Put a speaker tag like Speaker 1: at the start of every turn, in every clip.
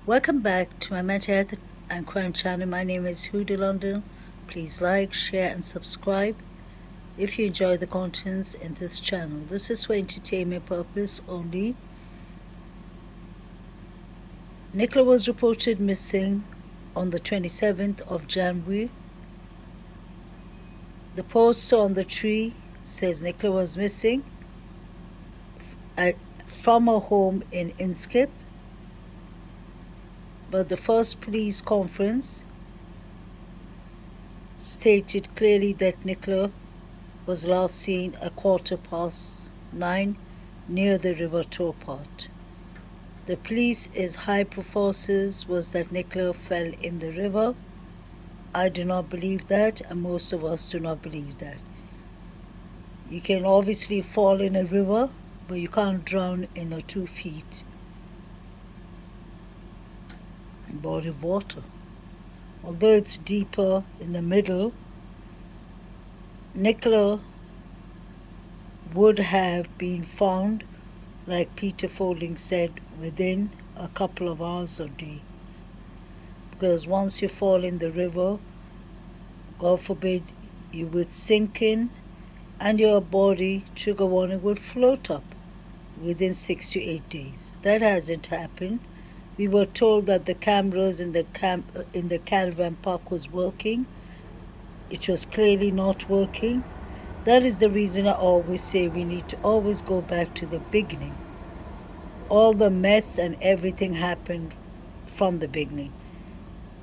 Speaker 1: Welcome back to my mental health and crime channel. My name is Huda London. Please like, share, and subscribe if you enjoy the contents in this channel. This is for entertainment purpose only. Nicola was reported missing on the 27th of January. The poster on the tree says Nicola was missing from her home in Inskip. But the first police conference stated clearly that Nicola was last seen at 9:15 near the river towpath. The police's hypothesis was that Nicola fell in the river. I do not believe that, and most of us do not believe that. You can obviously fall in a river, but you can't drown in a 2 feet body of water. Although it's deeper in the middle, Nicola would have been found, like Peter Folding said, within a couple of hours or days. Because once you fall in the river, God forbid, you would sink in and your body, trigger warning, would float up within 6 to 8 days. That hasn't happened. We were told that the cameras in the caravan park was working. It was clearly not working. That is the reason I always say we need to always go back to the beginning. All the mess and everything happened from the beginning.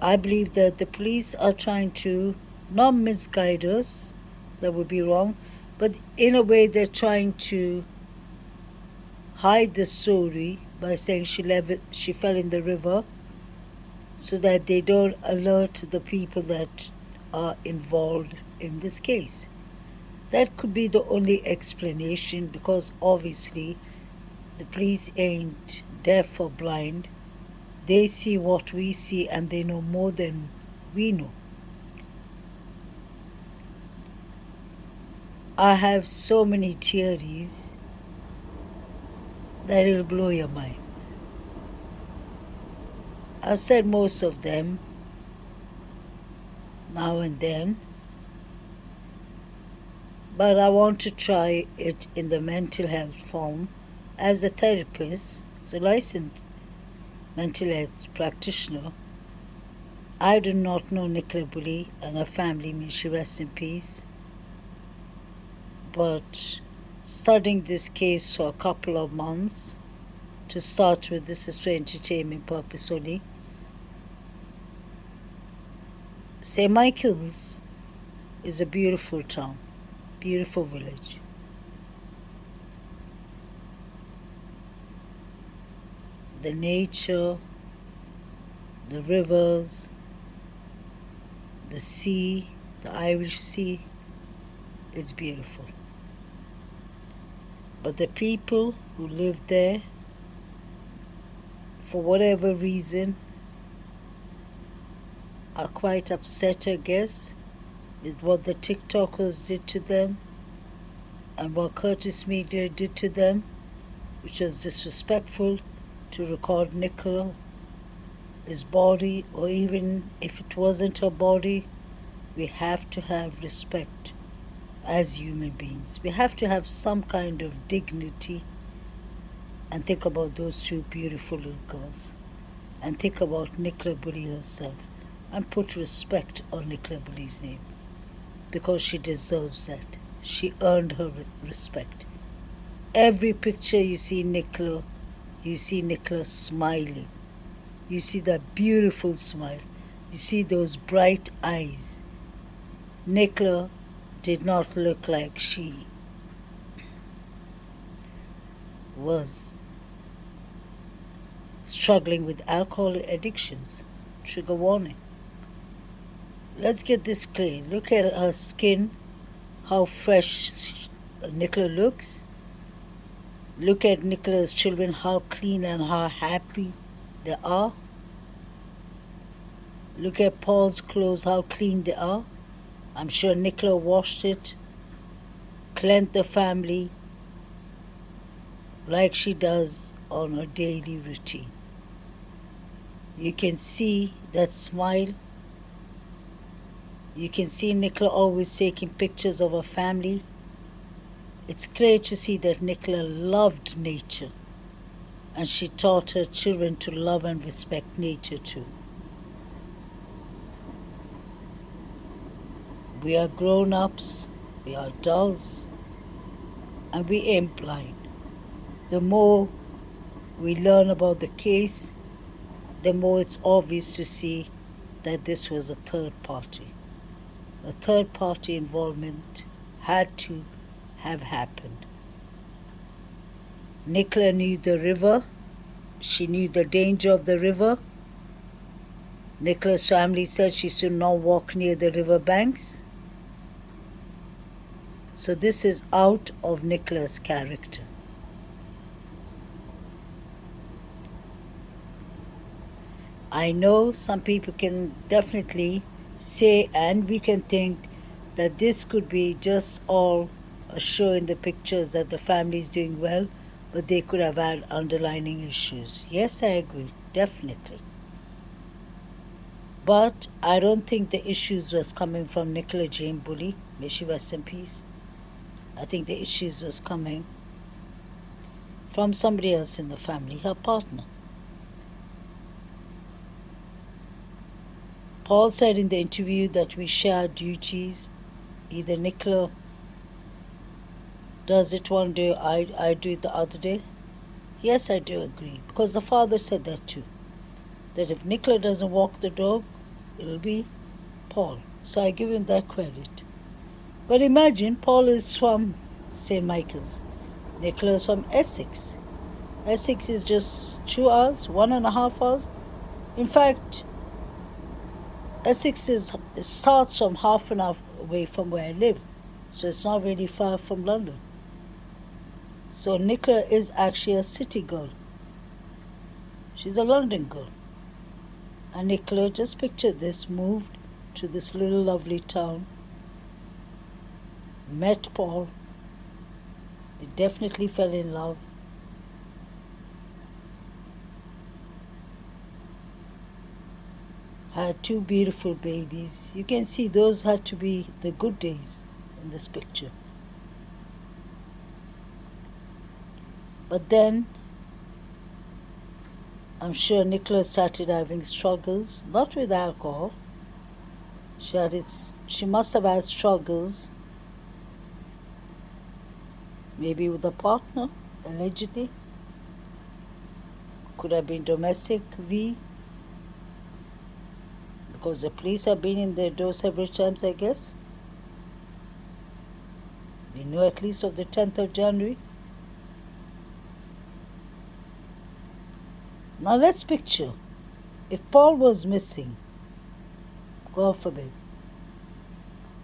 Speaker 1: I believe that the police are trying to not misguide us, that would be wrong, but in a way they're trying to hide the story by saying she fell in the river so that they don't alert the people that are involved in this case. That could be the only explanation, because obviously the police ain't deaf or blind. They see what we see and they know more than we know. I have so many theories that it'll blow your mind. I've said most of them now and then, but I want to try it in the mental health form. As a therapist, as a licensed mental health practitioner, I do not know Nicola Bulley and her family, may she rest in peace, but studying this case for a couple of months, to start with, this is for entertainment purpose only. St. Michael's is a beautiful town, beautiful village. The nature, the rivers, the sea, the Irish Sea is beautiful. But the people who live there, for whatever reason, are quite upset, I guess, with what the TikTokers did to them and what Curtis Media did to them, which was disrespectful, to record Nicola's body, or even if it wasn't her body. We have to have respect as human beings. We have to have some kind of dignity and think about those two beautiful little girls and think about Nicola Bulley herself and put respect on Nicola Bulley's name, because she deserves that. She earned her respect. Every picture you see Nicola smiling. You see that beautiful smile. You see those bright eyes. Nicola did not look like she was struggling with alcohol addictions. Trigger warning. Let's get this clear. Look at her skin, how fresh Nicola looks. Look at Nicola's children, how clean and how happy they are. Look at Paul's clothes, how clean they are. I'm sure Nicola washed it, cleansed the family like she does on her daily routine. You can see that smile. You can see Nicola always taking pictures of her family. It's clear to see that Nicola loved nature, and she taught her children to love and respect nature too. We are grown-ups, we are adults, and we ain't blind. The more we learn about the case, the more it's obvious to see that this was a third party. A third party involvement had to have happened. Nicola knew the river. She knew the danger of the river. Nicola's family said she should not walk near the river banks. So this is out of Nicola's character. I know some people can definitely say, and we can think, that this could be just all a show in the pictures that the family is doing well, but they could have had underlying issues. Yes, I agree, definitely. But I don't think the issues was coming from Nicola Jane Bulley. May she rest in peace. I think the issues was coming from somebody else in the family, her partner. Paul said in the interview that we share duties. Either Nicola does it one day, I do it the other day. Yes, I do agree, because the father said that too. That if Nicola doesn't walk the dog, it'll be Paul. So I give him that credit. But imagine, Paul is from St. Michael's. Nicola is from Essex. Essex is just 2 hours, 1.5 hours. In fact, Essex starts from half an hour away from where I live. So it's not really far from London. So Nicola is actually a city girl. She's a London girl. And Nicola, just picture this, moved to this little lovely town, met Paul. They definitely fell in love. Had 2 beautiful babies. You can see those had to be the good days in this picture. But then, I'm sure Nicola started having struggles, not with alcohol. She must have had struggles, maybe with a partner, allegedly. Could have been domestic V, because the police have been in their door several times, I guess. We know at least of the 10th of January. Now let's picture, if Paul was missing, God forbid,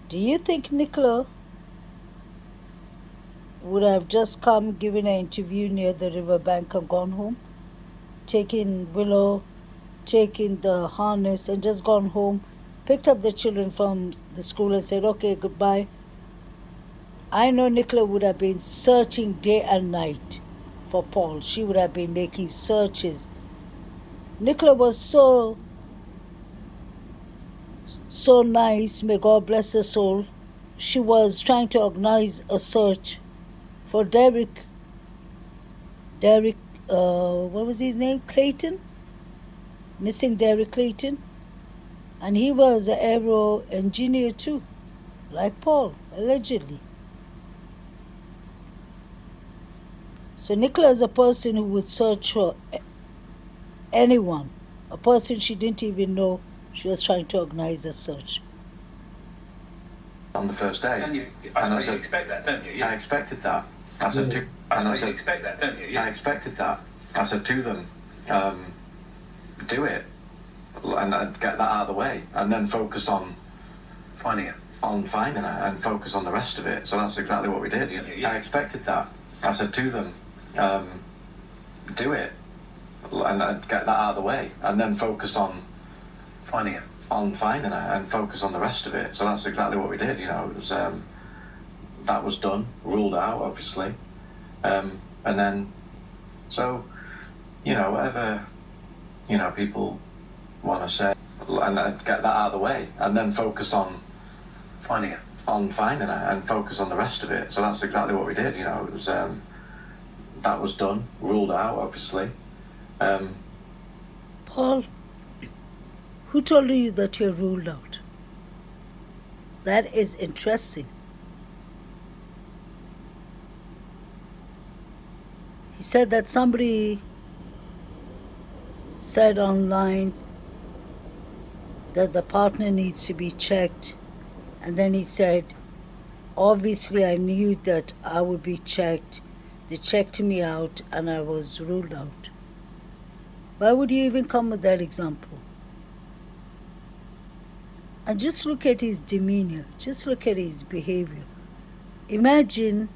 Speaker 1: do you think Nicola would have just come, given an interview near the riverbank and gone home? Taken Willow, taken the harness and just gone home, picked up the children from the school and said, okay, goodbye. I know Nicola would have been searching day and night for Paul. She would have been making searches. Nicola was so nice, may God bless her soul. She was trying to organize a search for Derek, what was his name? Clayton? Missing Derek Clayton. And he was an aero engineer too, like Paul, allegedly. So Nicola is a person who would search for anyone, a person she didn't even know. She was trying to organize a search.
Speaker 2: On the first day. I said, expect that, don't you? Yeah. I expected that. I said, you expect that, don't you? Yeah. I expected that. I said to them, do it, and get that out of the way, and then focus on finding it. On finding it, and focus on the rest of it. So that's exactly what we did. Yeah. I expected that. I said to them, do it, and get that out of the way, and then focus on finding it. On finding it, and focus on the rest of it. So that's exactly what we did. It was that was done, ruled out, obviously, and then so whatever people want to say, and get that out of the way, and then focus on finding it, and focus on the rest of it. So that's exactly what we did. You know, it was that was done, ruled out, obviously.
Speaker 1: Paul, who told you that you're ruled out? That is interesting. He said that somebody said online that the partner needs to be checked, and then he said, obviously I knew that I would be checked. They checked me out and I was ruled out. Why would you even come with that example? And just look at his demeanor, just look at his behavior. Imagine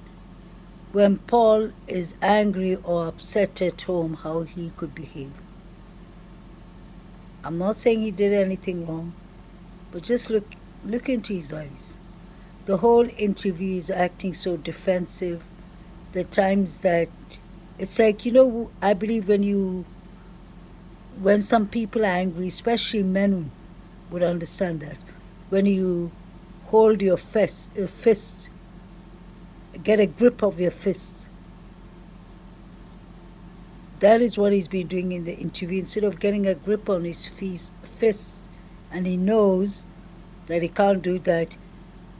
Speaker 1: when Paul is angry or upset at home, how he could behave. I'm not saying he did anything wrong, but just look into his eyes. The whole interview is acting so defensive. The times that it's like, you know, I believe when some people are angry, especially men would understand that. When you hold your fist, get a grip of your fist. That is what he's been doing in the interview. Instead of getting a grip on his fist, and he knows that he can't do that,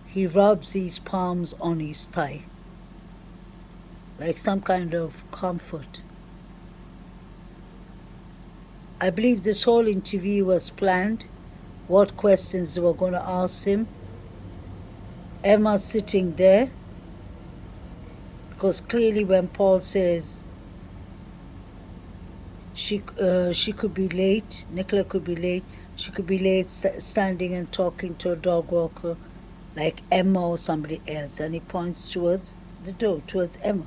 Speaker 1: he rubs his palms on his thigh, like some kind of comfort. I believe this whole interview was planned, what questions they were going to ask him. Emma sitting there, because clearly when Paul says she could be late, Nicola could be late, she could be late standing and talking to a dog walker like Emma or somebody else, and he points towards the door, towards Emma.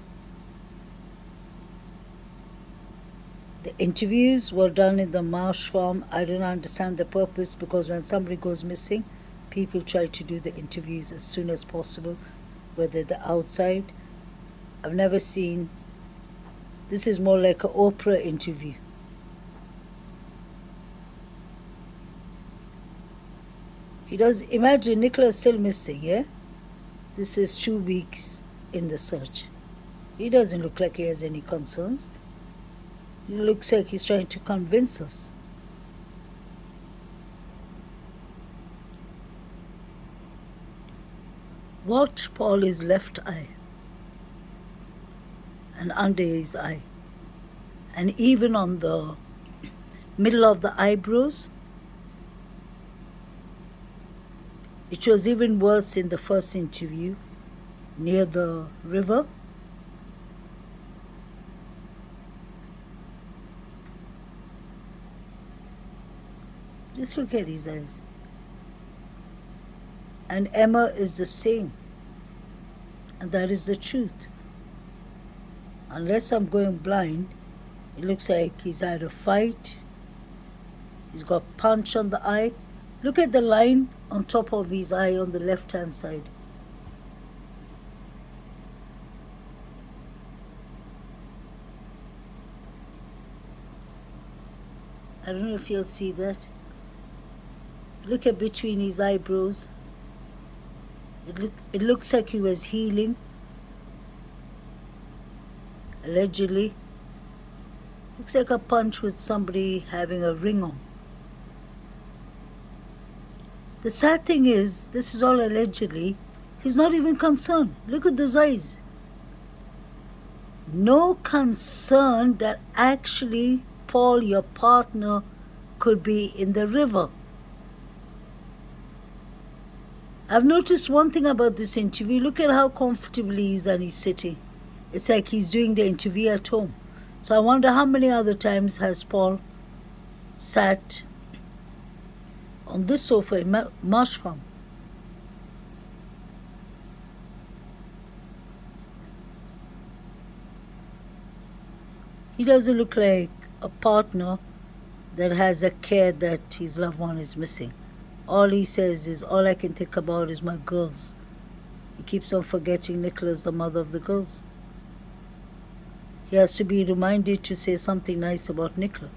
Speaker 1: The interviews were done in the marsh farm. I don't understand the purpose, because when somebody goes missing, people try to do the interviews as soon as possible, whether they're outside. I've never seen, this is more like an Oprah interview. He does, imagine Nicola's still missing, yeah? This is 2 weeks in the search. He doesn't look like he has any concerns. He looks like he's trying to convince us. Watch Paul's left eye and under his eye, and even on the middle of the eyebrows. It was even worse in the first interview, near the river. Just look at his eyes. And Emma is the same. And that is the truth. Unless I'm going blind, it looks like he's had a fight. He's got punch on the eye. Look at the line on top of his eye on the left-hand side. I don't know if you'll see that. Look at between his eyebrows. It looks like he was healing, allegedly. Looks like a punch with somebody having a ring on. The sad thing is, this is all allegedly. He's not even concerned. Look at those eyes. No concern that actually Paul, your partner, could be in the river. I've noticed one thing about this interview. Look at how comfortably he is and he's sitting. It's like he's doing the interview at home. So I wonder how many other times has Paul sat on this sofa in Marsh Farm. He doesn't look like a partner that has a care that his loved one is missing. All he says is, all I can think about is my girls. He keeps on forgetting Nicola's the mother of the girls. He has to be reminded to say something nice about Nicola.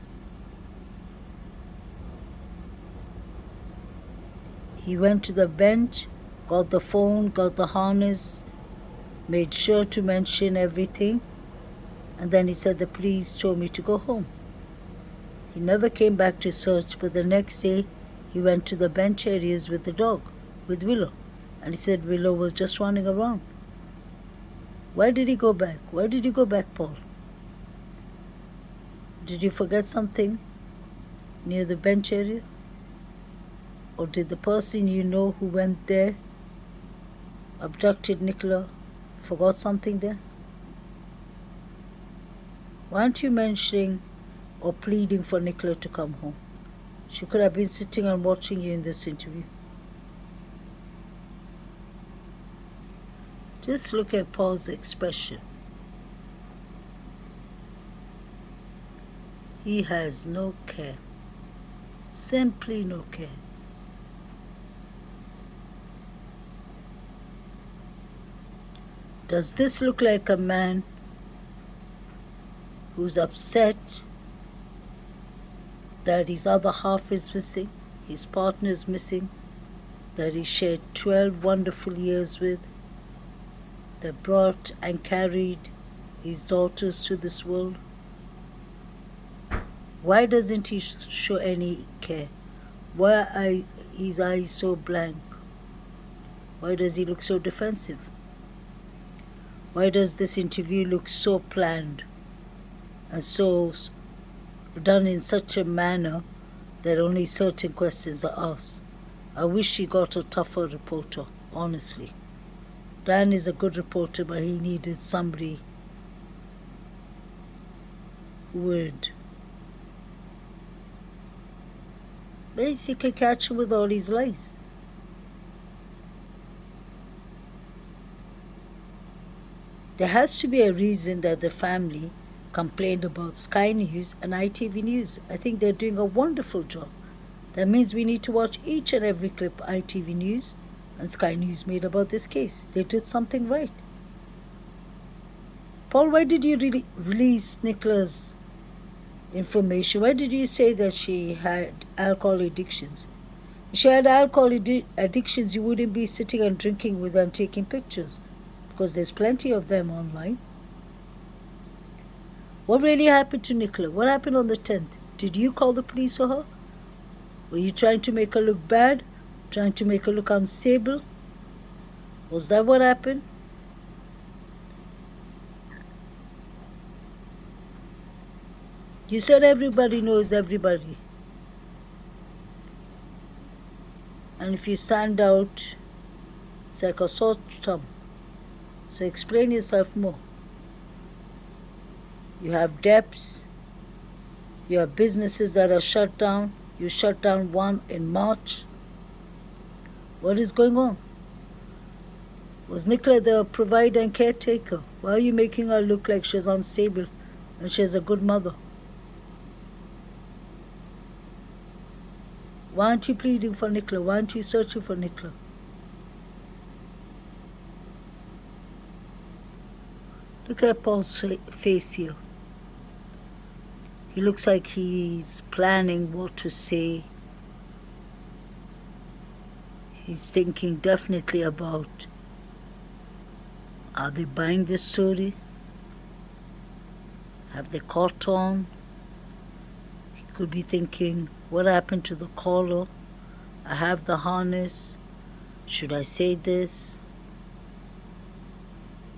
Speaker 1: He went to the bench, got the phone, got the harness, made sure to mention everything, and then he said, the police told me to go home. He never came back to search, but the next day he went to the bench areas with the dog, with Willow, and he said Willow was just running around. Why did he go back? Why did you go back, Paul? Did you forget something near the bench area? Or did the person you know who went there, abducted Nicola, forgot something there? Why aren't you mentioning or pleading for Nicola to come home? She could have been sitting and watching you in this interview. Just look at Paul's expression. He has no care. Simply no care. Does this look like a man who's upset that his other half is missing, his partner is missing, that he shared 12 wonderful years with, that brought and carried his daughters to this world? Why doesn't he show any care? Why are his eyes so blank? Why does he look so defensive? Why does this interview look so planned and so done in such a manner that only certain questions are asked? I wish he got a tougher reporter, honestly. Dan is a good reporter, but he needed somebody who would basically catch him with all his lies. There has to be a reason that the family complained about Sky News and ITV News. I think they're doing a wonderful job. That means we need to watch each and every clip ITV News and Sky News made about this case. They did something right. Paul, why did you release Nicola's information? Why did you say that she had alcohol addictions? If she had alcohol addictions, you wouldn't be sitting and drinking with her and taking pictures, because there's plenty of them online. What really happened to Nicola? What happened on the 10th? Did you call the police for her? Were you trying to make her look bad? Trying to make her look unstable? Was that what happened? You said everybody knows everybody. And if you stand out, it's like a sore thumb. So explain yourself more. You have debts. You have businesses that are shut down. You shut down one in March. What is going on? Was Nicola the provider and caretaker? Why are you making her look like she's unstable and she's a good mother? Why aren't you pleading for Nicola? Why aren't you searching for Nicola? Look at Paul's face here. He looks like he's planning what to say. He's thinking definitely about, are they buying this story? Have they caught on? He could be thinking, what happened to the caller? I have the harness. Should I say this?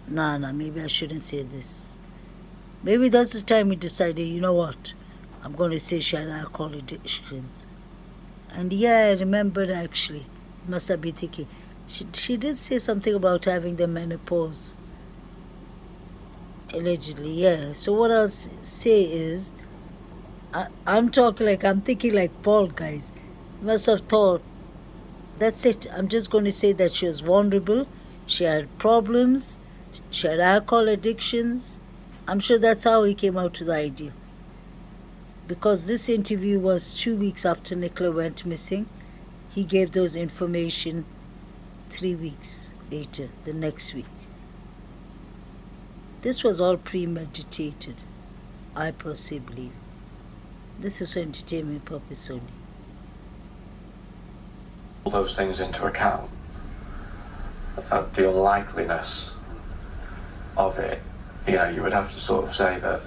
Speaker 1: Nah, maybe I shouldn't say this. Maybe that's the time he decided, you know what? I'm going to say she had alcohol addictions. And yeah, I remembered actually. Must have been thinking. She did say something about having the menopause. Allegedly, yeah. So what I'll say is, I'm thinking like Paul, guys. He must have thought, that's it. I'm just going to say that she was vulnerable. She had problems. She had alcohol addictions. I'm sure that's how he came out to the idea. Because this interview was 2 weeks after Nicola went missing. He gave those information 3 weeks later, the next week. This was all premeditated, I personally believe. This is for entertainment purpose only.
Speaker 2: all those things into account, the unlikeliness of it, you would have to sort of say that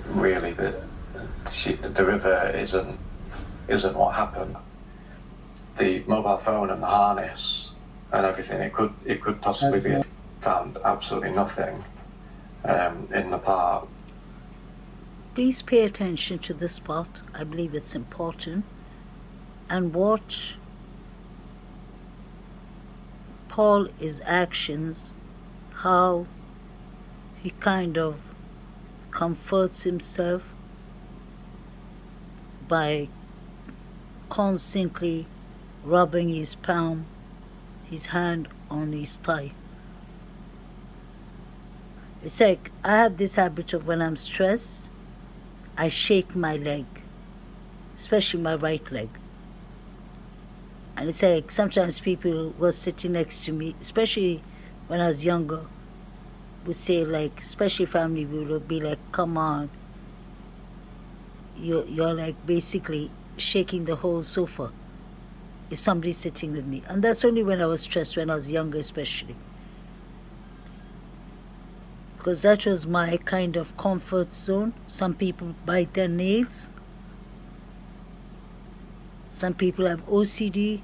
Speaker 2: really the river isn't what happened. The mobile phone and the harness and everything, it could possibly be found absolutely nothing in the park.
Speaker 1: Please pay attention to this part. I believe it's important. And watch Paul's actions, how he kind of comforts himself by constantly rubbing his palm, his hand on his thigh. It's like I have this habit of when I'm stressed, I shake my leg, especially my right leg. And it's like sometimes people were sitting next to me, especially when I was younger, would say like, especially family, would be like, come on, you're like basically shaking the whole sofa if somebody's sitting with me. And that's only when I was stressed, when I was younger especially. Because that was my kind of comfort zone. Some people bite their nails. Some people have OCD.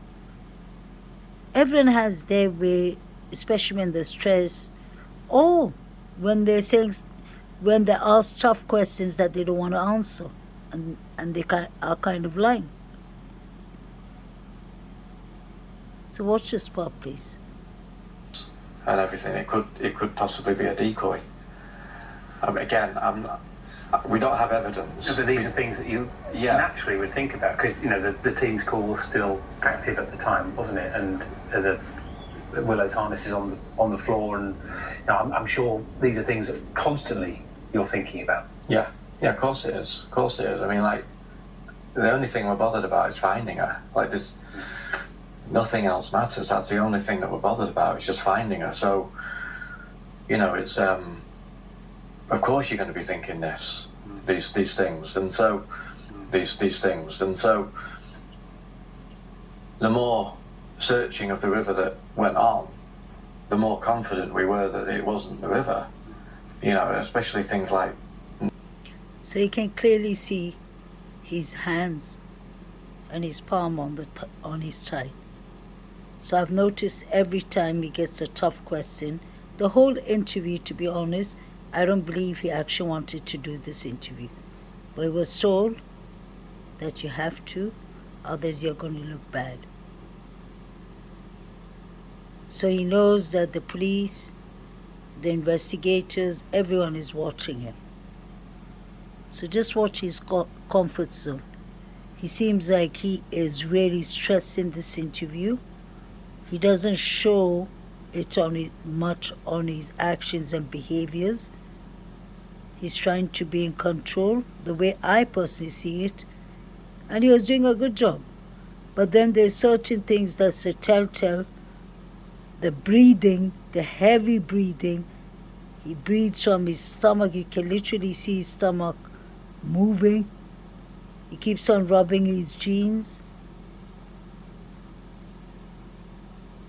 Speaker 1: Everyone has their way, especially when they're stressed, or when they're asked tough questions that they don't want to answer, and they are kind of lying. So watch this part, please.
Speaker 2: And everything, it could possibly be a decoy. Again, we don't have evidence.
Speaker 3: So these are things that you naturally would think about, because the team's call was still active at the time, wasn't it? And the Willow's harness is on the floor, and I'm sure these are things that constantly you're thinking about.
Speaker 2: Yeah, of course it is. I mean, like, the only thing we're bothered about is finding her. Like, there's nothing else matters. That's the only thing that we're bothered about, is just finding her. So, it's of course you're going to be thinking these things, and so these things, and so the more searching of the river that went on, the more confident we were that it wasn't the river. Especially things like.
Speaker 1: So you can clearly see his hands and his palm on his thigh. So I've noticed every time he gets a tough question, the whole interview, to be honest, I don't believe he actually wanted to do this interview. But he was told that you have to, others you're going to look bad. So he knows that the police, the investigators, everyone is watching him. So just watch his comfort zone. He seems like he is really stressed in this interview. He doesn't show it much on his actions and behaviors. He's trying to be in control, the way I personally see it. And he was doing a good job. But then there's certain things that's a telltale. The breathing, the heavy breathing. He breathes from his stomach. You can literally see his stomach moving. He keeps on rubbing his jeans.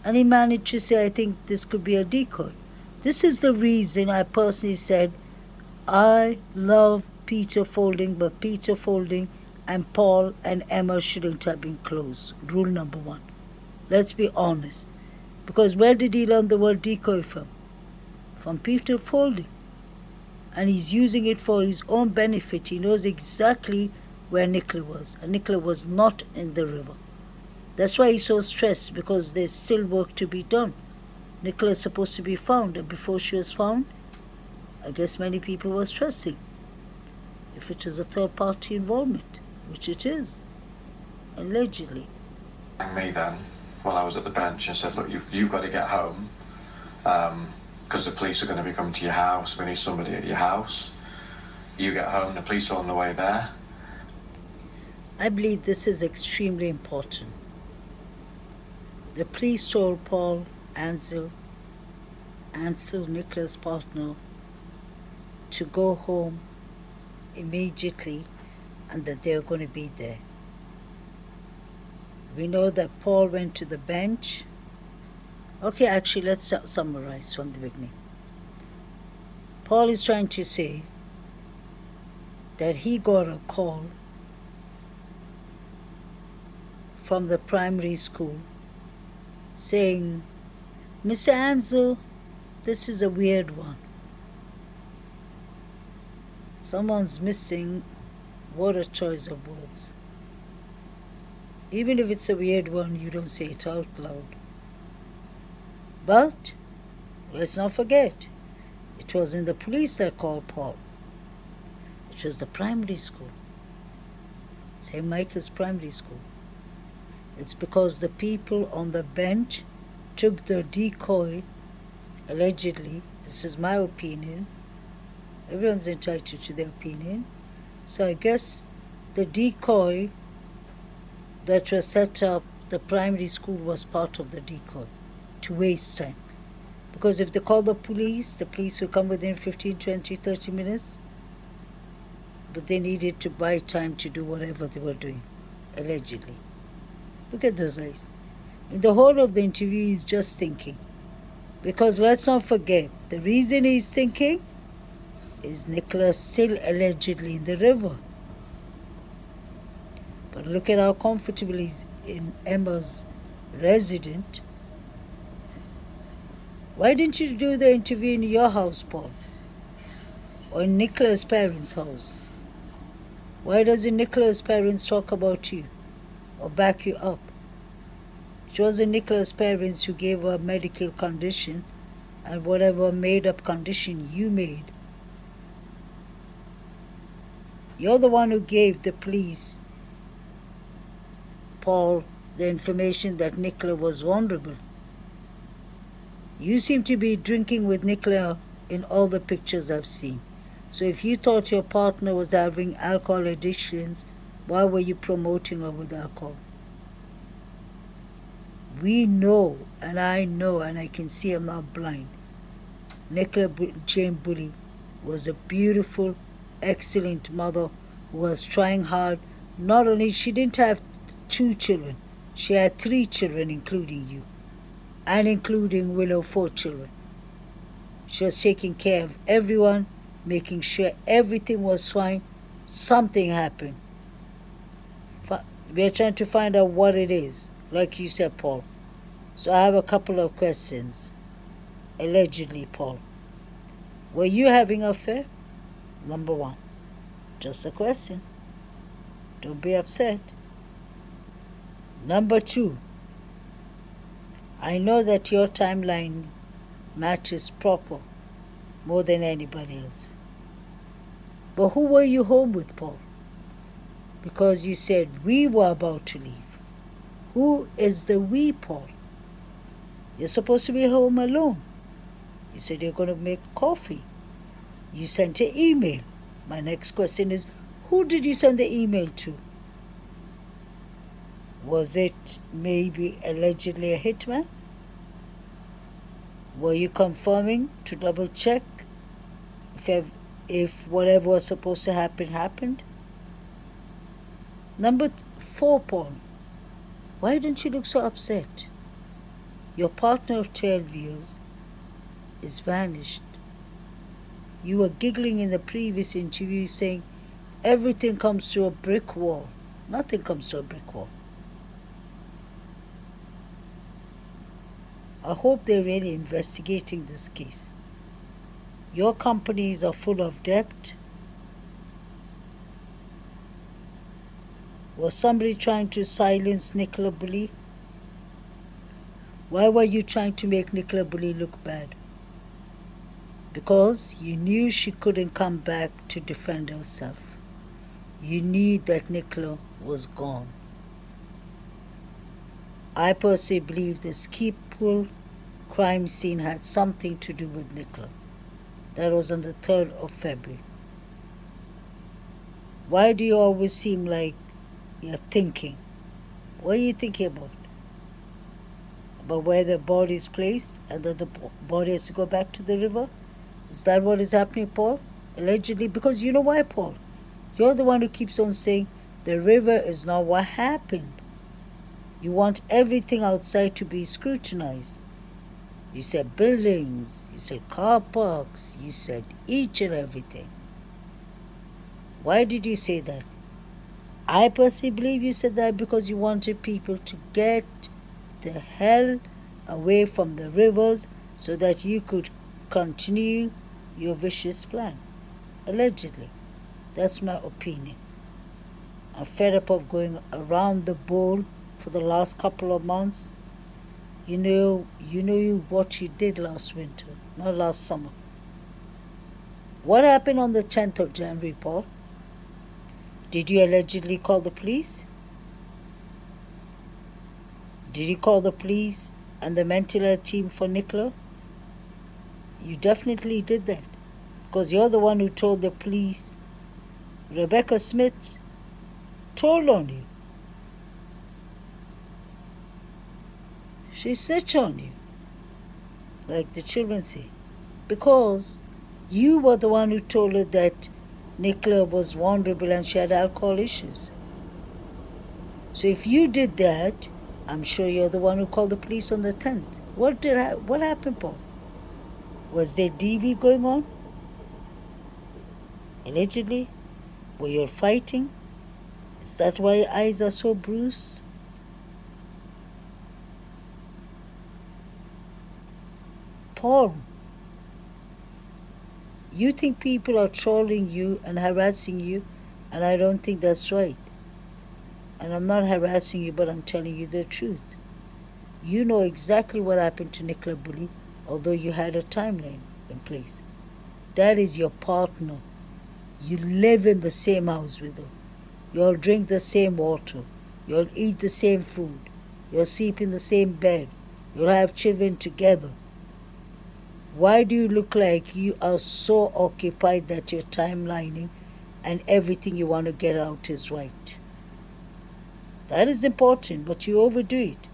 Speaker 1: And he managed to say, I think this could be a decoy. This is the reason I personally said, I love Peter Folding, but Peter Folding and Paul and Emma shouldn't have been close. Rule number 1. Let's be honest. Because where did he learn the word decoy from? From Peter Folding. And he's using it for his own benefit. He knows exactly where Nicola was. And Nicola was not in the river. That's why he's so stressed, because there's still work to be done. Nicola is supposed to be found, and before she was found, I guess many people were stressing. If it was a third-party involvement, which it is, allegedly.
Speaker 2: Me then, while I was at the bench, and said, look, you've got to get home, because the police are going to be coming to your house. We need somebody at your house. You get home, the police are on the way there.
Speaker 1: I believe this is extremely important. The police told Paul, ansell, Nicola's partner, to go home immediately and that they're going to be there. We know that Paul went to the bench. Okay, actually, let's summarize from the beginning. Paul is trying to say that he got a call from the primary school saying, Mr. Ansell, this is a weird one. Someone's missing. What a choice of words. Even if it's a weird one, you don't say it out loud. But let's not forget, it wasn't the police that called Paul. It was the primary school. St. Michael's Primary School. It's because the people on the bench took the decoy, allegedly, this is my opinion, everyone's entitled to their opinion, so I guess the decoy that was set up, the primary school was part of the decoy, to waste time. Because if they call the police will come within 15, 20, 30 minutes, but they needed to buy time to do whatever they were doing, allegedly. Look at those eyes. In the whole of the interview, he's just thinking. Because let's not forget, the reason he's thinking is Nicola still allegedly in the river. But look at how comfortable he's in Emma's residence. Why didn't you do the interview in your house, Paul? Or in Nicola's parents' house? Why doesn't Nicola's parents talk about you or back you up? It wasn't Nicola's parents who gave her a medical condition and whatever made-up condition you made. You're the one who gave the police, Paul, the information that Nicola was vulnerable. You seem to be drinking with Nicola in all the pictures I've seen. So if you thought your partner was having alcohol addictions, why were you promoting her with alcohol? We know, and I can see I'm not blind. Nicola Jane Bulley was a beautiful, excellent mother who was trying hard. Not only, she didn't have 2 children, she had 3 children, including you, and including Willow, 4 children. She was taking care of everyone, making sure everything was fine. Something happened. We're trying to find out what it is, like you said, Paul. So I have a couple of questions. Allegedly, Paul. Were you having an affair? Number 1. Just a question. Don't be upset. Number 2. I know that your timeline matches proper more than anybody else. But who were you home with, Paul? Because you said we were about to leave. Who is the we, Paul? You're supposed to be home alone. You said you're going to make coffee. You sent an email. My next question is, who did you send the email to? Was it maybe allegedly a hitman? Were you confirming to double check if whatever was supposed to happen happened? Number 4, Paul. Why don't you look so upset? Your partner of 12 years is vanished. You were giggling in the previous interview saying everything comes to a brick wall. Nothing comes to a brick wall. I hope they're really investigating this case. Your companies are full of debt. Was somebody trying to silence Nicola Bulley? Why were you trying to make Nicola Bulley look bad? Because you knew she couldn't come back to defend herself. You knew that Nicola was gone. I personally believe the Skippool crime scene had something to do with Nicola. That was on the 3rd of February. Why do you always seem like you're thinking? What are you thinking about? About where the body is placed and that the body has to go back to the river? Is that what is happening, Paul? Allegedly? Because you know why, Paul? You're the one who keeps on saying the river is not what happened. You want everything outside to be scrutinized. You said buildings, you said car parks, you said each and everything. Why did you say that? I personally believe you said that because you wanted people to get the hell away from the rivers so that you could continue your vicious plan. Allegedly. That's my opinion. I'm fed up of going around the bowl for the last couple of months. You know what you did last winter, not last summer. What happened on the 10th of January, Paul? Did you allegedly call the police? Did you call the police and the mental health team for Nicola? You definitely did that. Because you're the one who told the police. Rebecca Smith told on you. She snitched on you. Like the children say. Because you were the one who told her that Nicola was vulnerable and she had alcohol issues. So if you did that, I'm sure you're the one who called the police on the 10th. What happened, Paul? Was there DV going on? Allegedly? Were you fighting? Is that why your eyes are so bruised? Paul, you think people are trolling you and harassing you, and I don't think that's right. And I'm not harassing you, but I'm telling you the truth. You know exactly what happened to Nicola Bulley, although you had a timeline in place. That is your partner. You live in the same house with her. You all drink the same water. You all eat the same food. You all sleep in the same bed. You all have children together. Why do you look like you are so occupied that you're timelining and everything you want to get out is right? That is important, but you overdo it.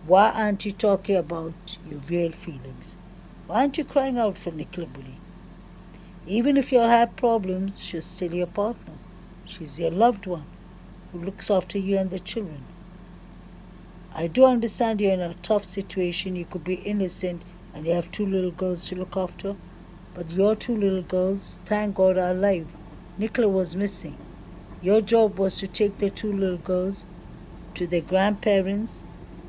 Speaker 1: Why aren't you talking about your real feelings? Why aren't you crying out for Nicola Bulley? Even if you all have problems, she's still your partner. She's your loved one who looks after you and the children. I do understand you're in a tough situation. You could be innocent and you have 2 little girls to look after. But your 2 little girls, thank God, are alive. Nicola was missing. Your job was to take the 2 little girls to their grandparents.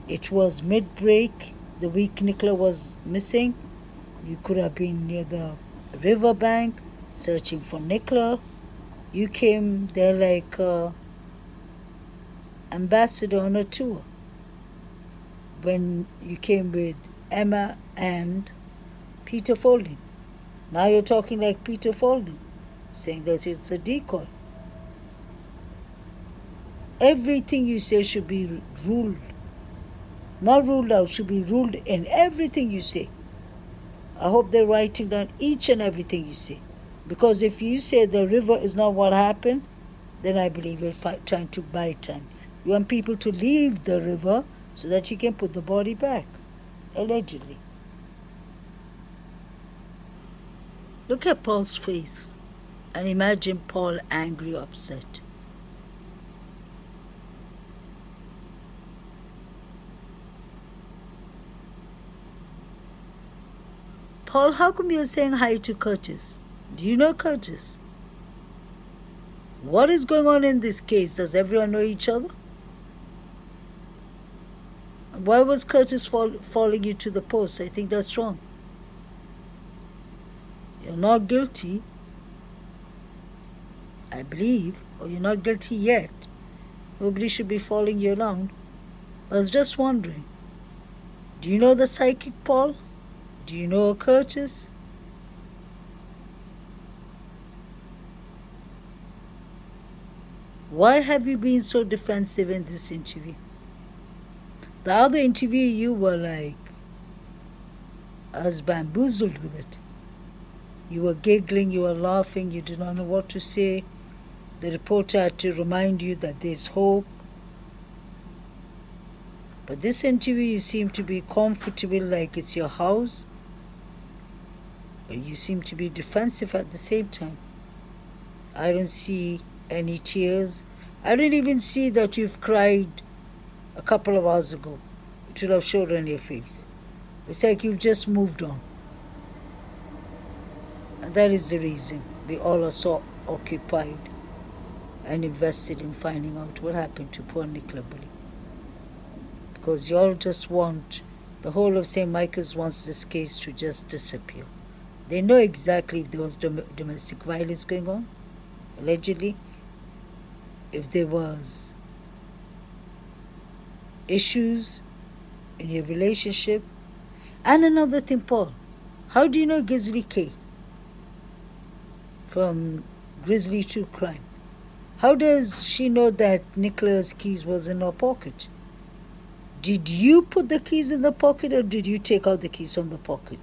Speaker 1: It was mid-break, the week Nicola was missing. You could have been near the riverbank searching for Nicola. You came there like ambassador on a tour. When you came with Emma and Peter Folding. Now you're talking like Peter Folding, saying that it's a decoy. Everything you say should be ruled. Not ruled out, should be ruled in everything you say. I hope they're writing down each and everything you say. Because if you say the river is not what happened, then I believe you're trying to buy time. You want people to leave the river so that you can put the body back. Allegedly. Look at Paul's face and imagine Paul angry or upset. Paul, how come you're saying hi to Curtis? Do you know Curtis? What is going on in this case? Does everyone know each other? Why was Curtis following you to the post? I think that's wrong. You're not guilty, I believe, or you're not guilty yet. Nobody should be following you around. I was just wondering, do you know the psychic, Paul? Do you know Curtis? Why have you been so defensive in this interview? The other interview, you were like, I was bamboozled with it. You were giggling, you were laughing, you did not know what to say. The reporter had to remind you that there's hope. But this interview, you seem to be comfortable like it's your house. But you seem to be defensive at the same time. I don't see any tears. I don't even see that you've cried a couple of hours ago. It would have showed on your face. It's like you've just moved on. And that is the reason we all are so occupied and invested in finding out what happened to poor Nicola Bulley. Because you all just want, the whole of St. Michael's wants this case to just disappear. They know exactly if there was domestic violence going on, allegedly, if there was issues in your relationship. And another thing, Paul, how do you know Grizzly K from Grizzly True Crime? How does she know that Nicola's keys was in her pocket? Did you put the keys in the pocket or did you take out the keys from the pocket?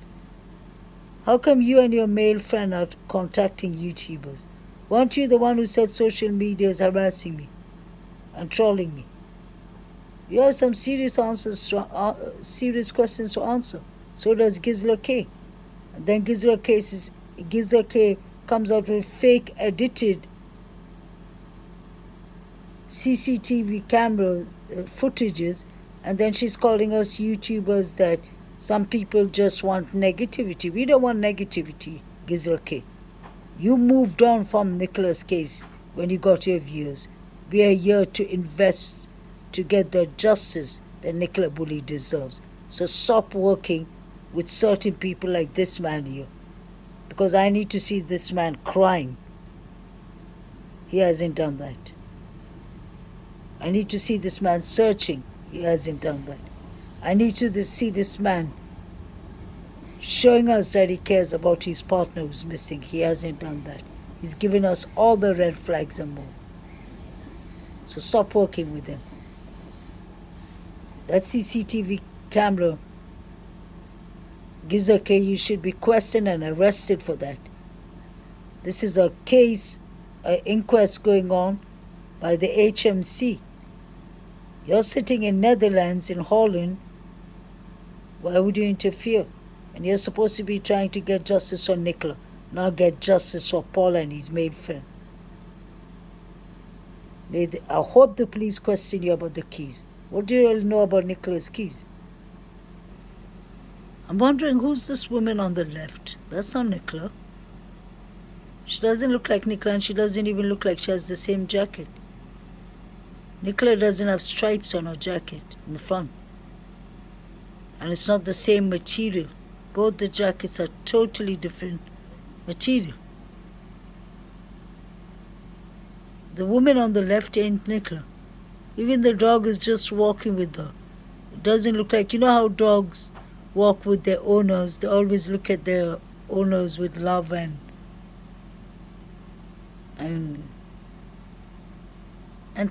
Speaker 1: How come you and your male friend are contacting YouTubers? Weren't you the one who said social media is harassing me and trolling me? You have some serious answers, serious questions to answer. So does Gizla K. And then Gizla K comes out with fake edited CCTV camera footages, and then she's calling us YouTubers that some people just want negativity. We don't want negativity, Gizla K. You moved on from Nicola's case when you got your views. We are here to invest to get the justice that Nicola Bulley deserves. So stop working with certain people like this man here. Because I need to see this man crying. He hasn't done that. I need to see this man searching. He hasn't done that. I need to see this man showing us that he cares about his partner who's missing. He hasn't done that. He's given us all the red flags and more. So stop working with him. That CCTV camera, Gizake, you should be questioned and arrested for that. This is a case, an inquest going on by the HMC. You're sitting in Netherlands, in Holland. Why would you interfere? And you're supposed to be trying to get justice for Nicola, not get justice for Paul and his male friend. I hope the police question you about the keys. What do you all know about Nicola's keys? I'm wondering who's this woman on the left. That's not Nicola. She doesn't look like Nicola, and she doesn't even look like she has the same jacket. Nicola doesn't have stripes on her jacket in the front. And it's not the same material. Both the jackets are totally different material. The woman on the left ain't Nicola. Even the dog is just walking with her. It doesn't look like, you know how dogs walk with their owners. They always look at their owners with love and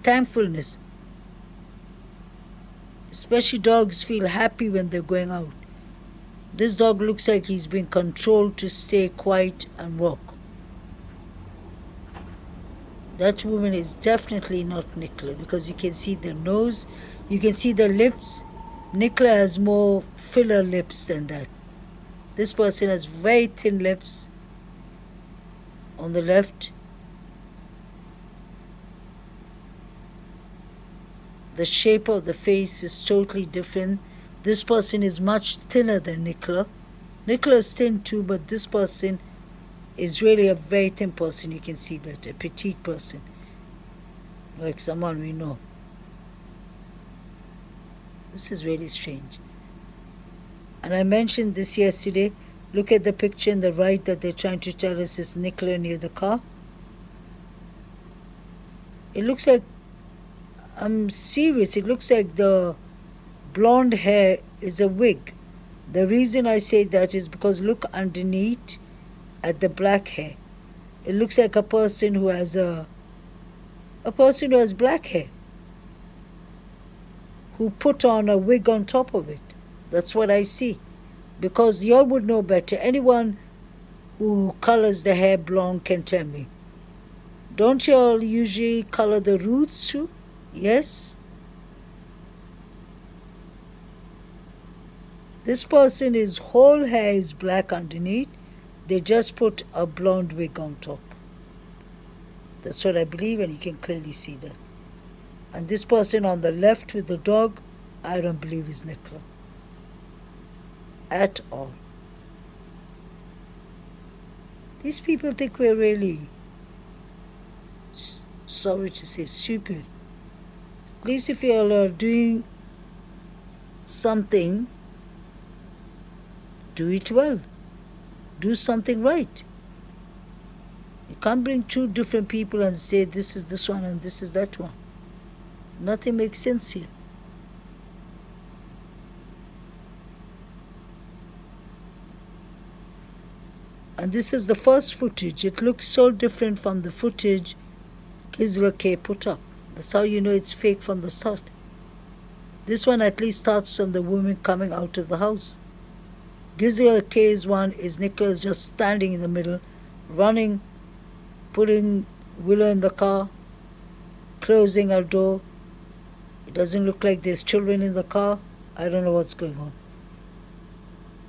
Speaker 1: thankfulness. Especially dogs feel happy when they're going out. This dog looks like he's been controlled to stay quiet and walk. That woman is definitely not Nicola, because you can see the nose, you can see the lips. Nicola has more filler lips than that. This person has very thin lips on the left. The shape of the face is totally different. This person is much thinner than Nicola. Nicola is thin too, but this person is really a very thin person. You can see that, a petite person, like someone we know. This is really strange. And I mentioned this yesterday. Look at the picture in the right that they're trying to tell us is Nicola near the car. It looks like, I'm serious, it looks like the blonde hair is a wig. The reason I say that is because look underneath at the black hair. It looks like a person who has black hair, who put on a wig on top of it. That's what I see. Because y'all would know better. Anyone who colors the hair blonde can tell me. Don't y'all usually color the roots too? Yes? This person's whole hair is black underneath. They just put a blonde wig on top. That's what I believe, and you can clearly see that. And this person on the left with the dog, I don't believe is Nicola. At all. These people think we're really, sorry to say, stupid. At least if you're doing something, do it well. Do something right. You can't bring two different people and say this is this one and this is that one. Nothing makes sense here. And this is the first footage. It looks so different from the footage Gisela K put up. That's how you know it's fake from the start. This one at least starts from the woman coming out of the house. Gisela K's one is Nicholas just standing in the middle, running, putting Willow in the car, closing our door. It doesn't look like there's children in the car. I don't know what's going on.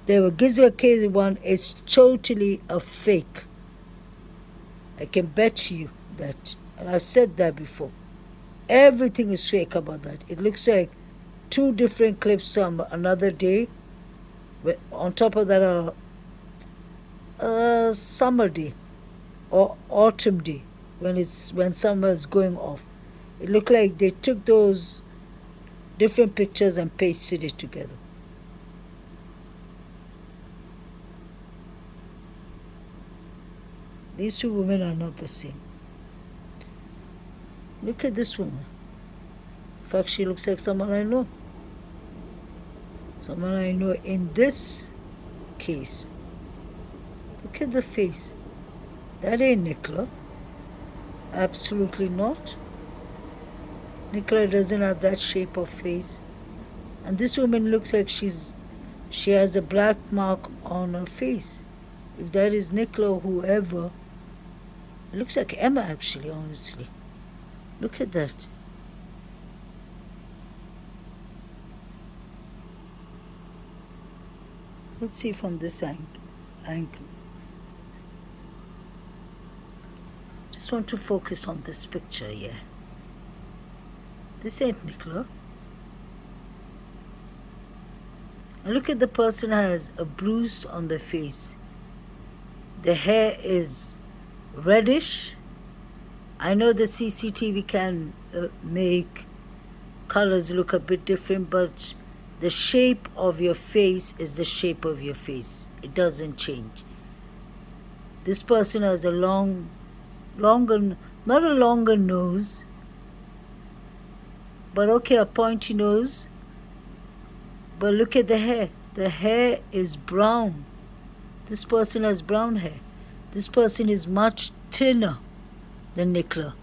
Speaker 1: The Gisela K one is totally a fake. I can bet you that. And I've said that before. Everything is fake about that. It looks like two different clips from another day. On top of that, a summer day or autumn day when summer is going off. It looked like they took those different pictures and pasted it together. These two women are not the same. Look at this woman. In fact, she looks like someone I know. Someone I know in this case. Look at the face. That ain't Nicola. Absolutely not. Nicola doesn't have that shape of face. And this woman looks like she has a black mark on her face. If that is Nicola, whoever, it looks like Emma actually, honestly. Look at that. Let's see from this angle. Just want to focus on this picture here. This ain't Nicola. And look at the person has a bruise on their face. The hair is reddish. I know the CCTV can make colors look a bit different, but the shape of your face is the shape of your face. It doesn't change. This person has a not a longer nose, but okay, a pointy nose. But look at the hair. The hair is brown. This person has brown hair. This person is much thinner than Nicola.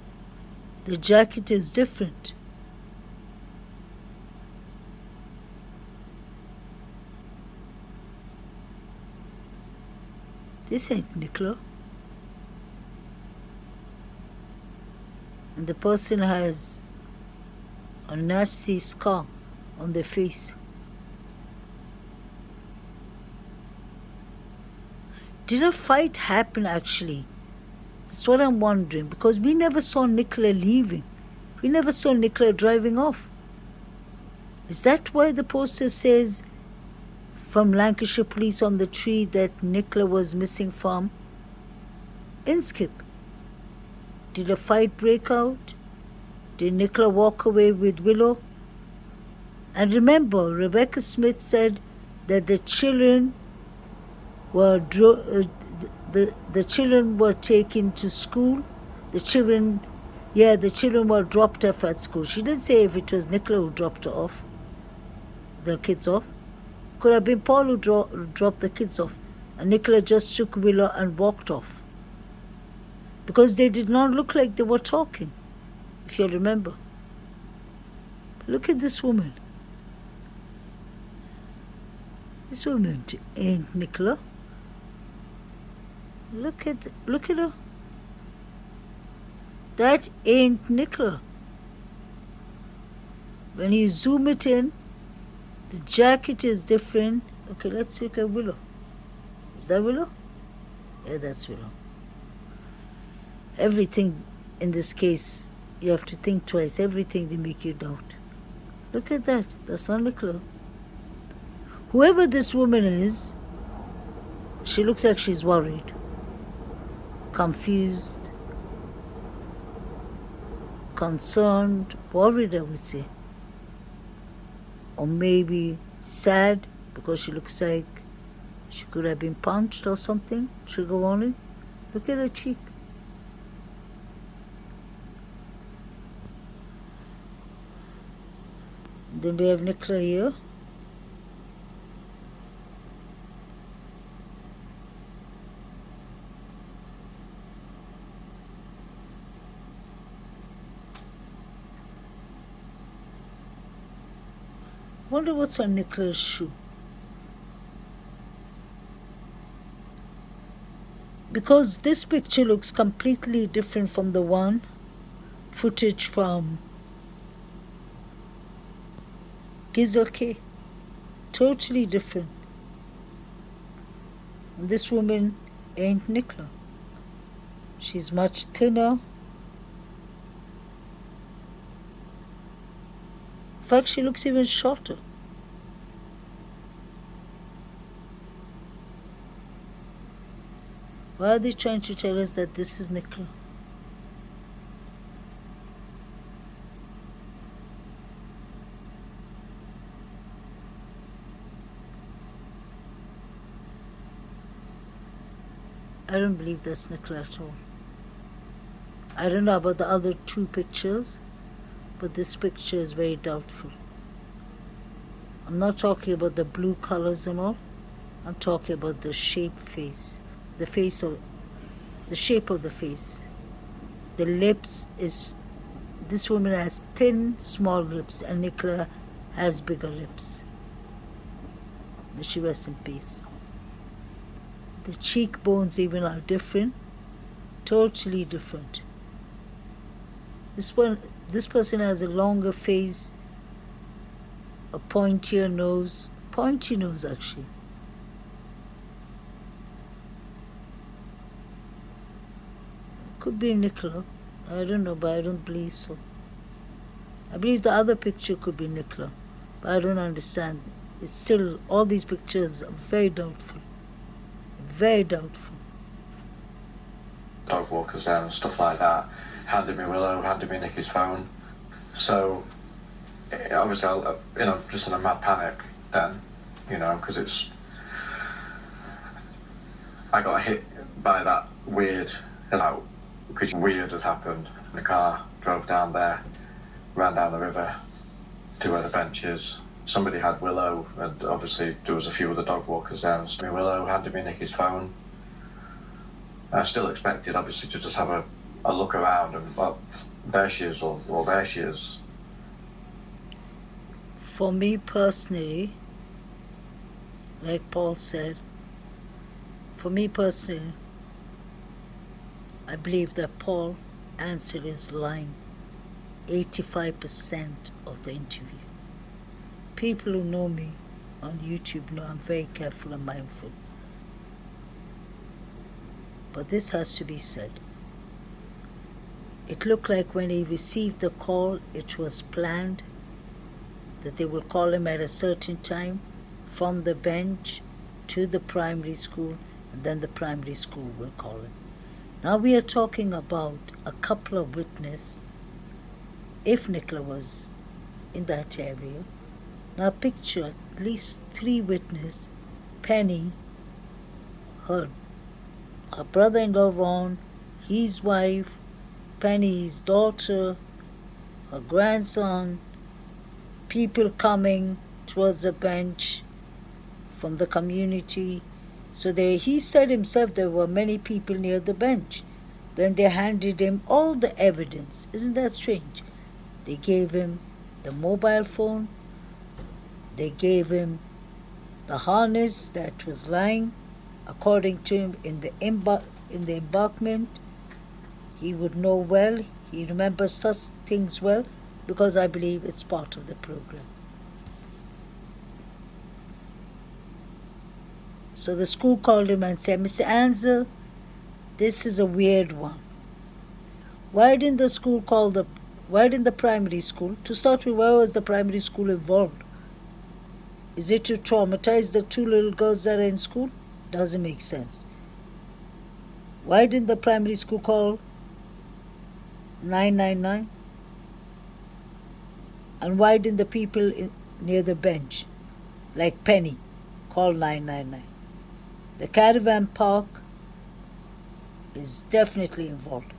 Speaker 1: The jacket is different. This ain't Nicola. And the person has a nasty scar on their face. Did a fight happen actually? That's what I'm wondering, because we never saw Nicola leaving. We never saw Nicola driving off. Is that why the poster says from Lancashire Police on the tree that Nicola was missing from Inskip? Did a fight break out? Did Nicola walk away with Willow? And remember, Rebecca Smith said that the children were the children were taken to school. The children were dropped off at school. She didn't say if it was Nicola who dropped the kids off. Could have been Paul who dropped the kids off, and Nicola just took Willow and walked off. Because they did not look like they were talking, if you remember. Look at this woman. This woman ain't Nicola. Look at her. That ain't Nicola. When you zoom it in, the jacket is different. Okay, let's look at Willow. Is that Willow? Yeah, that's Willow. Everything in this case you have to think twice. Everything they make you doubt. Look at that. That's not Nicola. Whoever this woman is, she looks like she's worried, confused, concerned, worried, I would say. Or maybe sad, because she looks like she could have been punched or something. Trigger warning. Look at her cheek. Then we have Nicola here. Wonder what's on Nicola's shoe. Because this picture looks completely different from the one footage from Gizzle K. Totally different. And this woman ain't Nicola. She's much thinner. In fact, she looks even shorter. Why are they trying to tell us that this is Nicola? I don't believe that's Nicola at all. I don't know about the other two pictures, but this picture is very doubtful. I'm not talking about the blue colors and all. I'm talking about the shape face. The shape of the face. The lips is, this woman has thin, small lips, and Nicola has bigger lips. May she rest in peace. The cheekbones even are different, totally different. This person has a longer face, a pointy nose actually. Could be Nicola. I don't know, but I don't believe so. I believe the other picture could be Nicola, but I don't understand. It's still, all these pictures are very doubtful. Very doubtful.
Speaker 2: Dog walkers there and stuff like that. Handed me Willow, handed me Nicky's phone. So, obviously, just in a mad panic then, because I got hit by that weird, because weird has happened. The car drove down there, ran down the river to where the bench is. Somebody had Willow, and obviously there was a few other dog walkers there. And Willow handed me Nicky's phone. I still expected, obviously, to just have a look around and, well, there she is, or there she is.
Speaker 1: For me personally, like Paul said, for me personally, I believe that Paul Ansell is lying 85% of the interview. People who know me on YouTube know I'm very careful and mindful. But this has to be said. It looked like when he received the call, it was planned that they will call him at a certain time from the bench to the primary school, and then the primary school will call him. Now we are talking about a couple of witnesses, if Nicola was in that area. Now picture at least 3 witnesses: Penny, her brother-in-law Ron, his wife, Penny's daughter, her grandson, people coming towards the bench from the community. So he said himself there were many people near the bench. Then they handed him all the evidence. Isn't that strange? They gave him the mobile phone. They gave him the harness that was lying, according to him, in the embankment. He would know well. He remembers such things well, because I believe it's part of the program. So the school called him and said, "Mr. Ansell, this is a weird one. Why didn't the school call the Why didn't the primary school? To start with, why was the primary school involved? Is it to traumatize the two little girls that are in school? Doesn't make sense. Why didn't the primary school call 999? And why didn't the people near the bench, like Penny, call 999? The caravan park is definitely involved.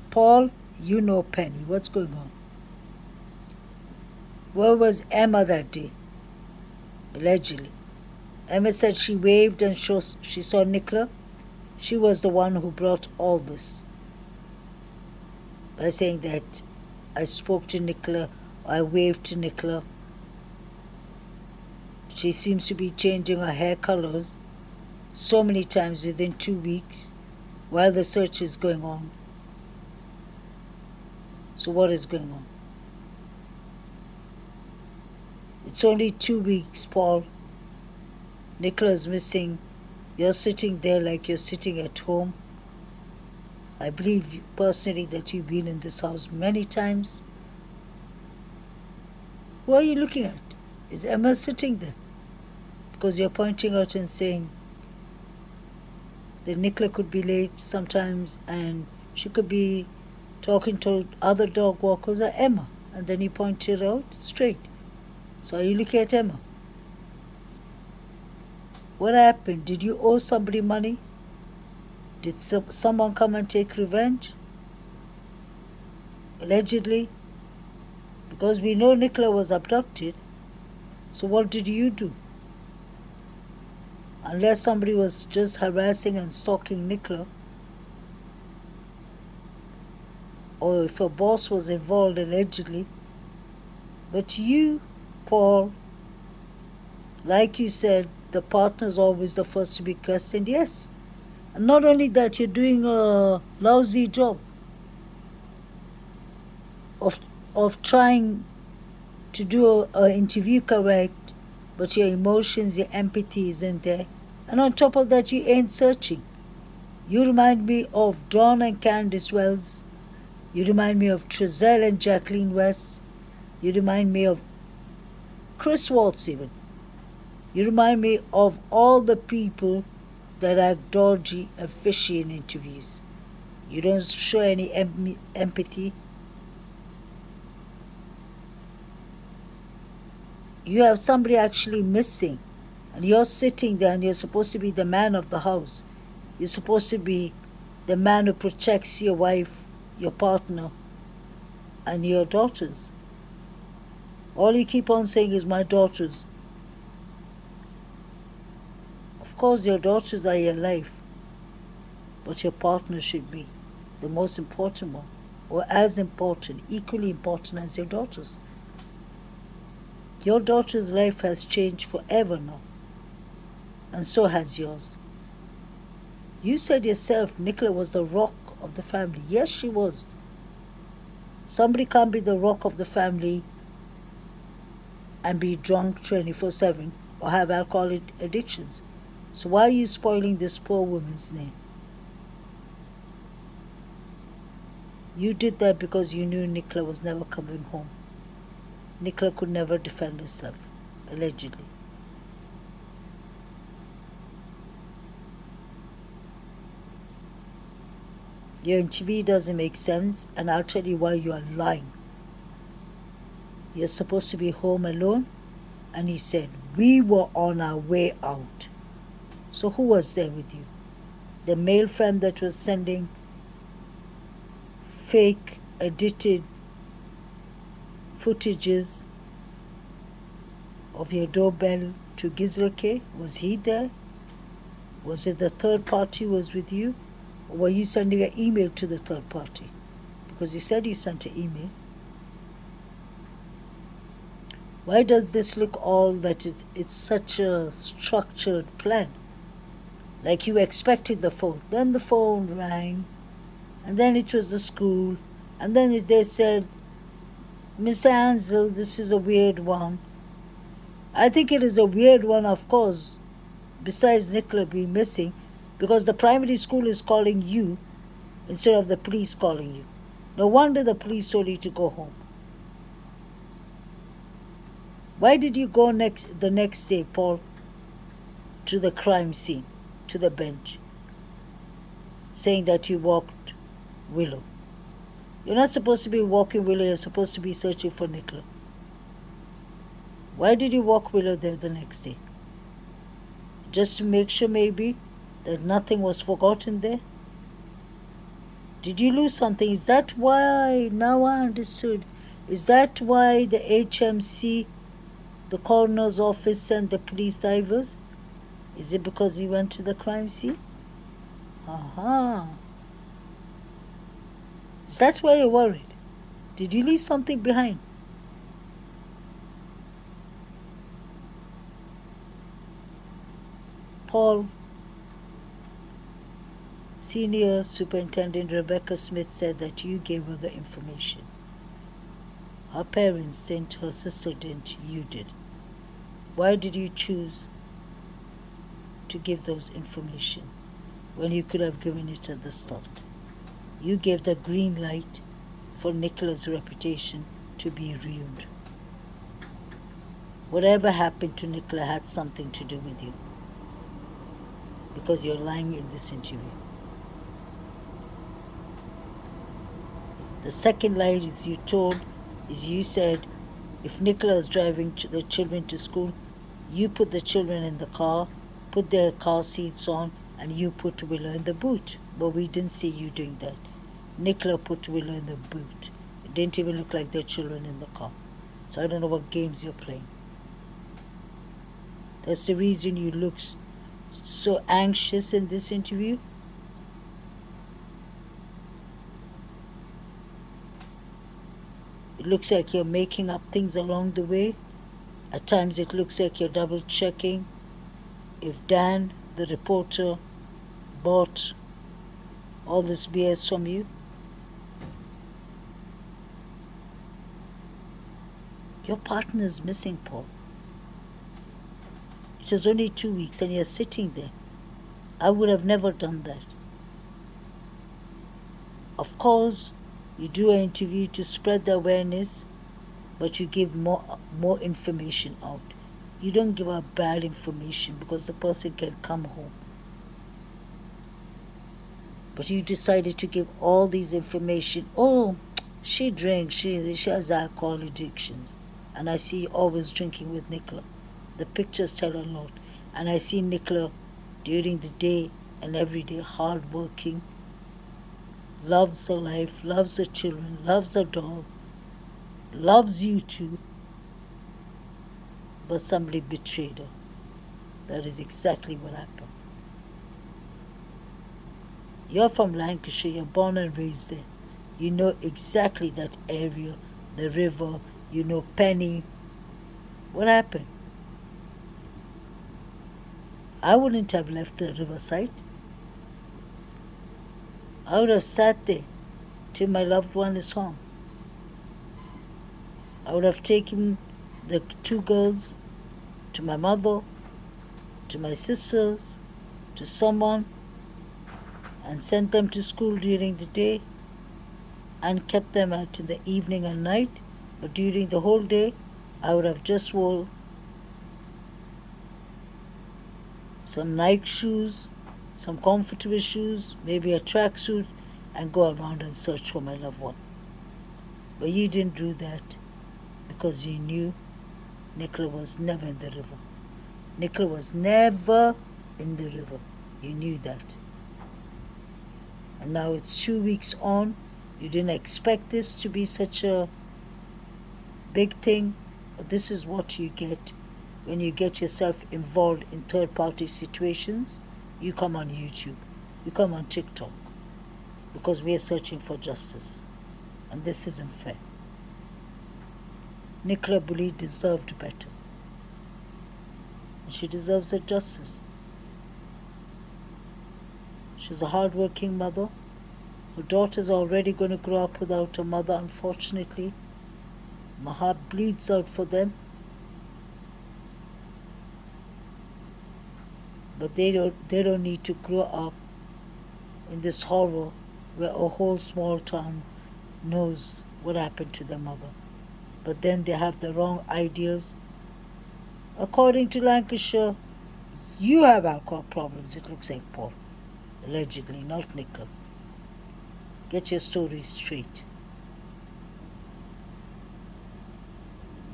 Speaker 1: Paul, you know Penny. What's going on? Where was Emma that day? Allegedly. Emma said she waved and she saw Nicola. She was the one who brought all this. By saying that I spoke to Nicola, or I waved to Nicola. She seems to be changing her hair colors so many times within 2 weeks while the search is going on. So what is going on? It's only 2 weeks, Paul. Nicola's missing. You're sitting there like you're sitting at home. I believe personally that you've been in this house many times. Who are you looking at? Is Emma sitting there? Because you're pointing out and saying that Nicola could be late sometimes and she could be talking to other dog walkers or Emma. And then you point it out straight. So are you looking at Emma? What happened? Did you owe somebody money? Did someone come and take revenge? Allegedly? Because we know Nicola was abducted. So what did you do? Unless somebody was just harassing and stalking Nicola. Or if a boss was involved allegedly. But you, Paul, like you said, the partner's always the first to be questioned. Yes. And not only that, you're doing a lousy job of trying to do an interview correct, but your emotions, your empathy isn't there. And on top of that, you ain't searching. You remind me of Dawn and Candice Wells. You remind me of Trezell and Jacqueline West. You remind me of Chris Waltz even. You remind me of all the people that act dodgy and fishy in interviews. You don't show any empathy. You have somebody actually missing, and you're sitting there and you're supposed to be the man of the house. You're supposed to be the man who protects your wife, your partner, and your daughters. All you keep on saying is my daughters. Of course, your daughters are your life, but your partner should be the most important one, or as important, equally important as your daughters. Your daughter's life has changed forever now, and so has yours. You said yourself Nicola was the rock of the family. Yes, she was. Somebody can't be the rock of the family and be drunk 24/7 or have alcoholic addictions. So why are you spoiling this poor woman's name? You did that because you knew Nicola was never coming home. Nicola could never defend herself, allegedly. Your interview doesn't make sense, and I'll tell you why you are lying. You're supposed to be home alone, and he said, we were on our way out. So who was there with you? The male friend that was sending fake, edited footages of your doorbell to Gizlake? Was he there? Was it the third party was with you? Or were you sending an email to the third party? Because you said you sent an email. Why does this look all that it's such a structured plan? Like you expected the phone. Then the phone rang, and then it was the school, and then they said, Miss Ansell, this is a weird one. I think it is a weird one, of course, besides Nicola being missing, because the primary school is calling you instead of the police calling you. No wonder the police told you to go home. Why did you go the next day, Paul, to the crime scene, to the bench, saying that you walked Willow? You're not supposed to be walking Willow, you're supposed to be searching for Nicola. Why did you walk Willow there the next day? Just to make sure maybe that nothing was forgotten there? Did you lose something? Is that why, now I understood, is that why the HMC, the coroner's office, sent the police divers? Is it because you went to the crime scene? Aha. Is that why you're worried? Did you leave something behind? Paul, Senior Superintendent Rebecca Smith said that you gave her the information. Her parents didn't, her sister didn't, you did. Why did you choose to give those information when you could have given it at the start? You gave the green light for Nicola's reputation to be ruined. Whatever happened to Nicola had something to do with you, because you're lying in this interview. The second lie you said if Nicola is driving the children to school, you put the children in the car, put their car seats on, and you put Willow in the boot. But we didn't see you doing that. Nicola put Willow in the boot. It didn't even look like their children in the car. So I don't know what games you're playing. That's the reason you look so anxious in this interview. It looks like you're making up things along the way. At times it looks like you're double checking if Dan, the reporter, bought all this BS from you. Your partner is missing, Paul. It was only 2 weeks and you're sitting there. I would have never done that. Of course, you do an interview to spread the awareness, but you give more information out. You don't give out bad information because the person can come home. But you decided to give all these information. Oh, she drinks, she has alcohol addictions. And I see you always drinking with Nicola. The pictures tell a lot. And I see Nicola during the day and every day hardworking, loves her life, loves her children, loves her dog, loves you too. But somebody betrayed her. That is exactly what happened. You're from Lancashire, you're born and raised there. You know exactly that area, the river, you know Penny. What happened? I wouldn't have left the riverside. I would have sat there till my loved one is home. I would have taken the 2 girls to my mother, to my sisters, to someone, and sent them to school during the day and kept them out in the evening and night. But during the whole day, I would have just wore some Nike shoes, some comfortable shoes, maybe a tracksuit, and go around and search for my loved one. But you didn't do that because you knew Nicola was never in the river. Nicola was never in the river. You knew that. And now it's 2 weeks on. You didn't expect this to be such a big thing, but this is what you get when you get yourself involved in third-party situations. You come on YouTube, you come on TikTok, because we are searching for justice, and this isn't fair. Nicola Bulley deserved better, and she deserves her justice. She's a hard-working mother. Her daughter's already going to grow up without a mother, unfortunately. My heart bleeds out for them. But they don't need to grow up in this horror where a whole small town knows what happened to their mother. But then they have the wrong ideas. According to Lancashire, you have alcohol problems, it looks like, Paul. Allegedly, not Nicola. Get your story straight.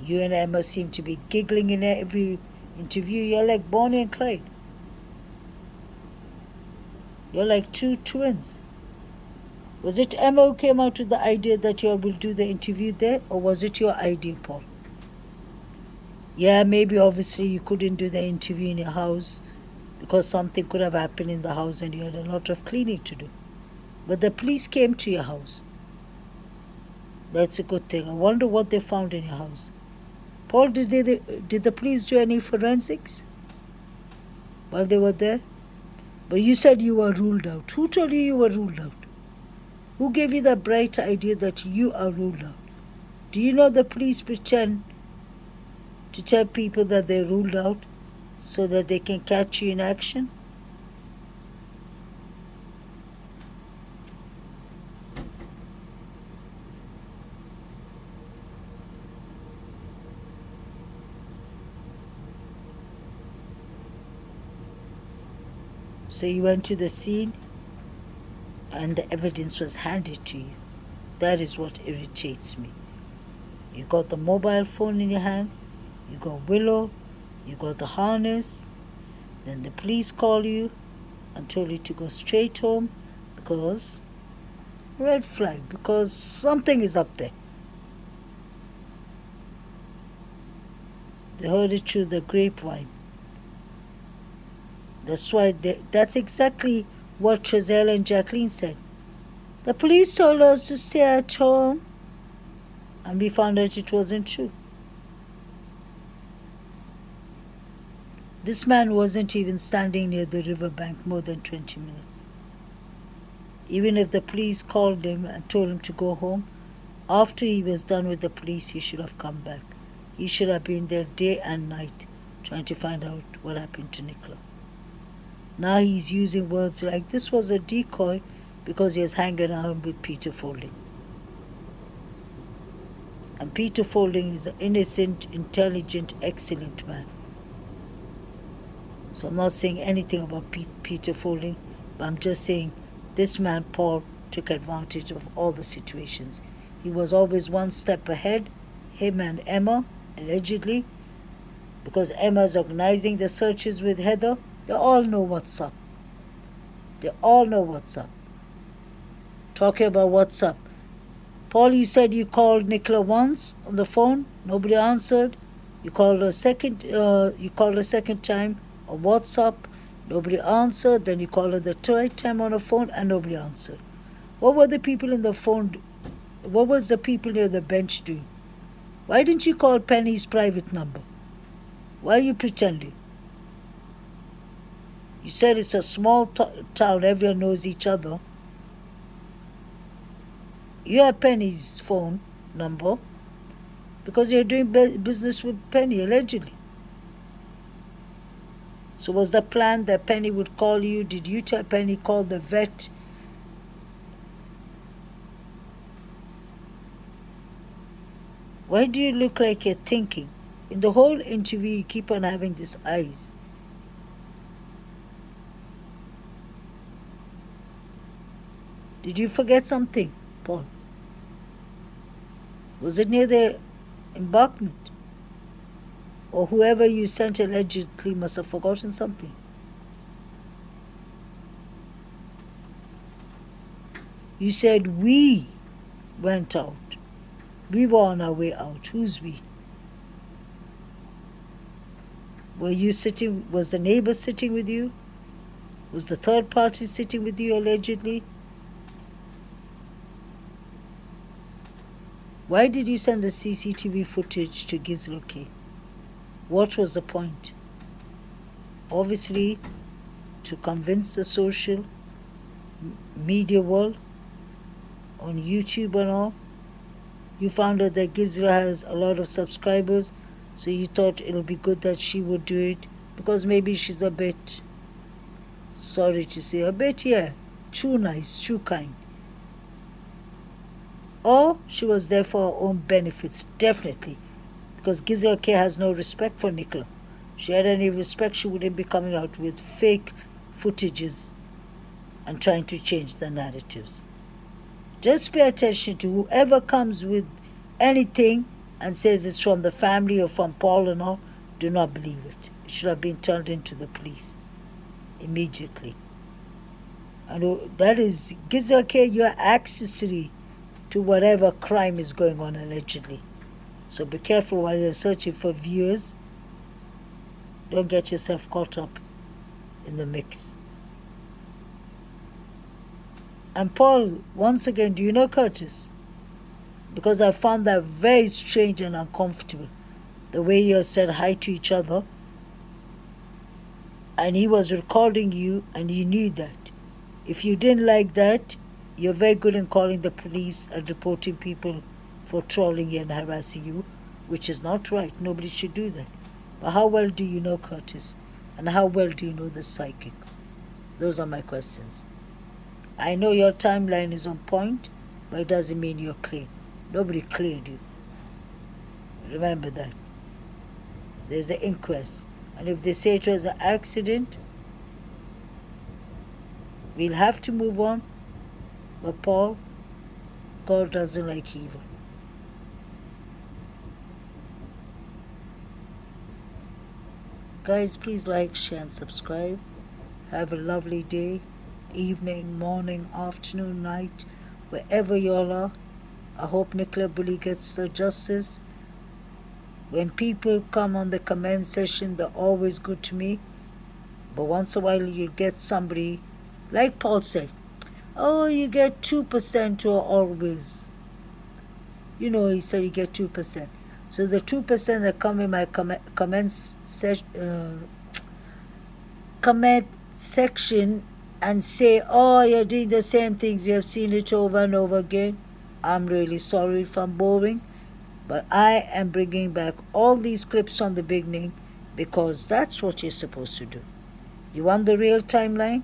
Speaker 1: You and Emma seem to be giggling in every interview. You're like Bonnie and Clyde. You're like two twins. Was it Emma who came out with the idea that you all will do the interview there, or was it your idea, Paul? Yeah, maybe obviously you couldn't do the interview in your house because something could have happened in the house and you had a lot of cleaning to do. But the police came to your house. That's a good thing. I wonder what they found in your house. Paul, did the police do any forensics while they were there? But you said you were ruled out. Who told you were ruled out? Who gave you the bright idea that you are ruled out? Do you know the police pretend to tell people that they're ruled out so that they can catch you in action? So you went to the scene and the evidence was handed to you. That is what irritates me. You got the mobile phone in your hand, you got Willow, you got the harness, then the police call you and told you to go straight home because red flag, because something is up there. They heard it through the grapevine. That's exactly what Trezell and Jacqueline said. The police told us to stay at home, and we found out it wasn't true. This man wasn't even standing near the riverbank more than 20 minutes. Even if the police called him and told him to go home, after he was done with the police, he should have come back. He should have been there day and night trying to find out what happened to Nicola. Now he's using words like this was a decoy because he was hanging around with Peter Folding. And Peter Folding is an innocent, intelligent, excellent man. So I'm not saying anything about Peter Folding, but I'm just saying this man, Paul, took advantage of all the situations. He was always one step ahead, him and Emma, allegedly, because Emma's organizing the searches with Heather. They all know what's up. They all know what's up. Talking about what's up. Paul, you said you called Nicola once on the phone. Nobody answered. You called her second time on WhatsApp. Nobody answered. Then you called her the third time on the phone and nobody answered. What were the people in the phone? What was the people near the bench doing? Why didn't you call Penny's private number? Why are you pretending? You said it's a small town, everyone knows each other. You have Penny's phone number because you're doing business with Penny, allegedly. So was the plan that Penny would call you? Did you tell Penny call the vet? Why do you look like you're thinking? In the whole interview, you keep on having these eyes. Did you forget something, Paul? Was it near the embankment? Or whoever you sent allegedly must have forgotten something? You said we went out. We were on our way out. Who's we? Were you sitting, was the neighbor sitting with you? Was the third party sitting with you allegedly? Why did you send the CCTV footage to Gizloke? What was the point? Obviously, to convince the social media world on YouTube and all. You found out that Gizla has a lot of subscribers, so you thought it'll be good that she would do it because maybe she's a bit, sorry to say, a bit, too nice, too kind. Or she was there for her own benefits, definitely. Because Giselle K has no respect for Nicola. If she had any respect, she wouldn't be coming out with fake footages and trying to change the narratives. Just pay attention to whoever comes with anything and says it's from the family or from Paul and all. Do not believe it. It should have been turned into the police immediately. And that is, Giselle K, you're accessory to whatever crime is going on allegedly. So be careful while you're searching for viewers. Don't get yourself caught up in the mix. And Paul, once again, do you know Curtis? Because I found that very strange and uncomfortable. The way you said hi to each other. And he was recording you and you knew that. If you didn't like that, you're very good in calling the police and reporting people for trolling you and harassing you, which is not right. Nobody should do that. But how well do you know Curtis? And how well do you know the psychic? Those are my questions. I know your timeline is on point, but it doesn't mean you're clear. Nobody cleared you. Remember that. There's an inquest. And if they say it was an accident, we'll have to move on. But Paul, God doesn't like evil. Guys, please like, share, and subscribe. Have a lovely day, evening, morning, afternoon, night, wherever y'all are. I hope Nicola Bulley gets the justice. When people come on the comment section, they're always good to me. But once in a while, you get somebody, like Paul said, oh, you get 2% or always. You know, he said you get 2%. So the 2% that come in my comment section and say, oh, you're doing the same things, we have seen it over and over again. I'm really sorry if I'm boring, but I am bringing back all these clips from the beginning because that's what you're supposed to do. You want the real timeline?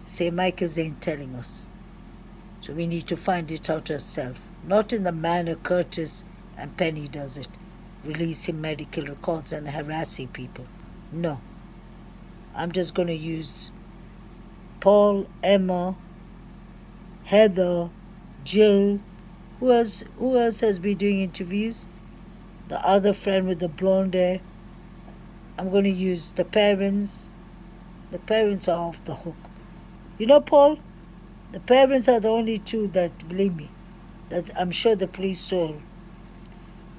Speaker 1: Say Michael Zane telling us. So we need to find it out ourselves, not in the manner Curtis and Penny does it, releasing medical records and harassing people. No. I'm just going to use Paul, Emma, Heather, Jill. Who else has been doing interviews? The other friend with the blonde hair. I'm going to use the parents. The parents are off the hook. You know, Paul, the parents are the only two that, believe me, that I'm sure the police told.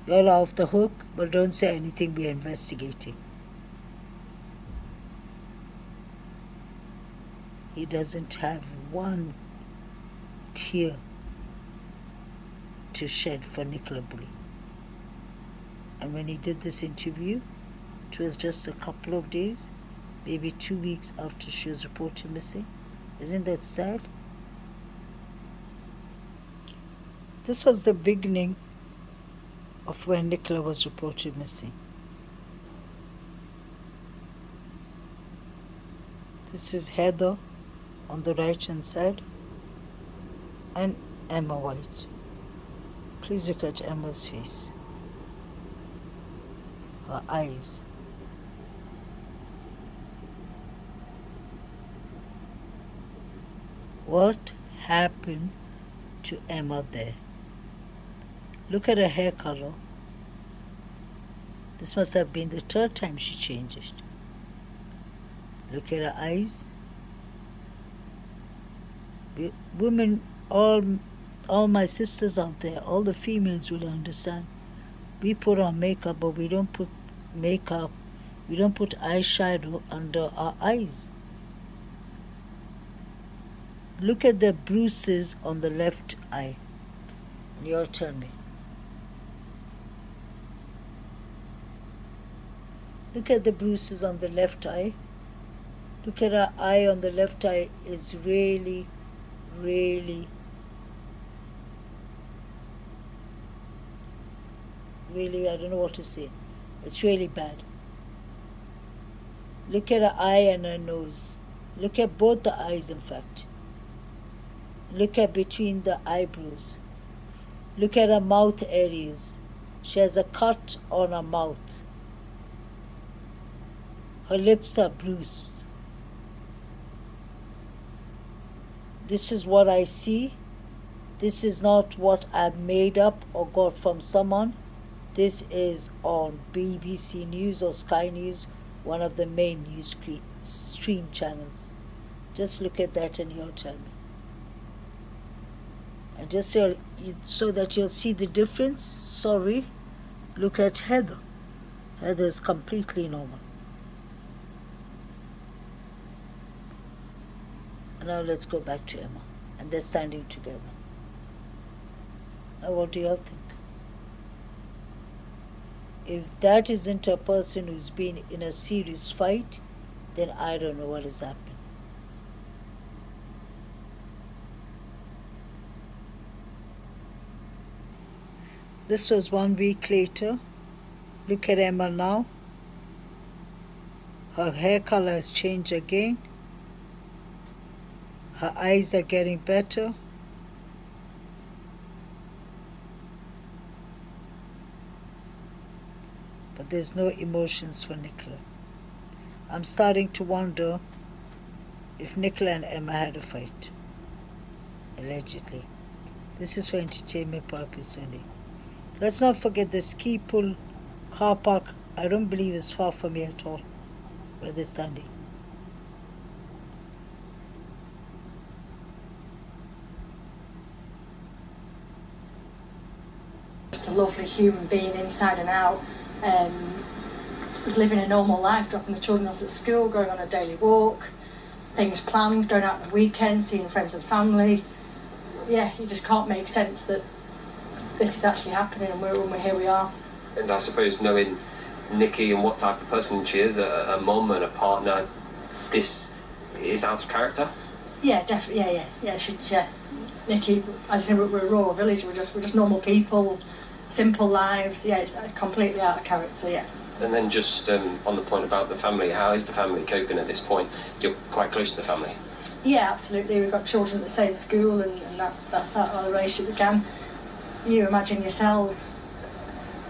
Speaker 1: You're off the hook, but don't say anything, we're investigating. He doesn't have one tear to shed for Nicola Bulley. And when he did this interview, it was just a couple of days, maybe 2 weeks after she was reported missing. Isn't that sad? This was the beginning of when Nicola was reported missing. This is Heather on the right hand side and Emma White. Please look at Emma's face, her eyes. What happened to Emma there? Look at her hair color. This must have been the third time she changed it. Look at her eyes. Women, all my sisters out there, all the females will understand. We put on makeup, but we don't put makeup, we don't put eyeshadow under our eyes. Look at the bruises on the left eye. You'll tell me. Look at the bruises on the left eye. Look at her eye on the left eye is really, really, really, I don't know what to say. It's really bad. Look at her eye and her nose. Look at both the eyes, in fact. Look at between the eyebrows. Look at her mouth areas. She has a cut on her mouth. Her lips are bruised. This is what I see. This is not what I made up or got from someone. This is on BBC News or Sky News, one of the main news stream channels. Just look at that and you'll tell me. And just so that you'll see the difference, sorry, look at Heather. Heather is completely normal. And now let's go back to Emma. And they're standing together. Now what do you all think? If that isn't a person who's been in a serious fight, then I don't know what has happened. This was 1 week later. Look at Emma now. Her hair color has changed again. Her eyes are getting better. But there's no emotions for Nicola. I'm starting to wonder if Nicola and Emma had a fight. Allegedly. This is for entertainment purpose only. Let's not forget the ski pool car park. I don't believe is far from here at all, where they're standing.
Speaker 4: Just a lovely human being inside and out. Was living a normal life, dropping the children off at school, going on a daily walk, things planned, going out on the weekend, seeing friends and family. Yeah, you just can't make sense that this is actually happening and here we are.
Speaker 5: And I suppose knowing Nikki and what type of person she is, a mum and a partner, this is out of character?
Speaker 4: Yeah, definitely, yeah. Nikki, as you know, we're a rural village, we're just normal people, simple lives, yeah, it's completely out of character, yeah.
Speaker 5: And then just on the point about the family, how is the family coping at this point? You're quite close to the family.
Speaker 4: Yeah, absolutely. We've got children at the same school, and that's how our relationship began. You imagine yourselves,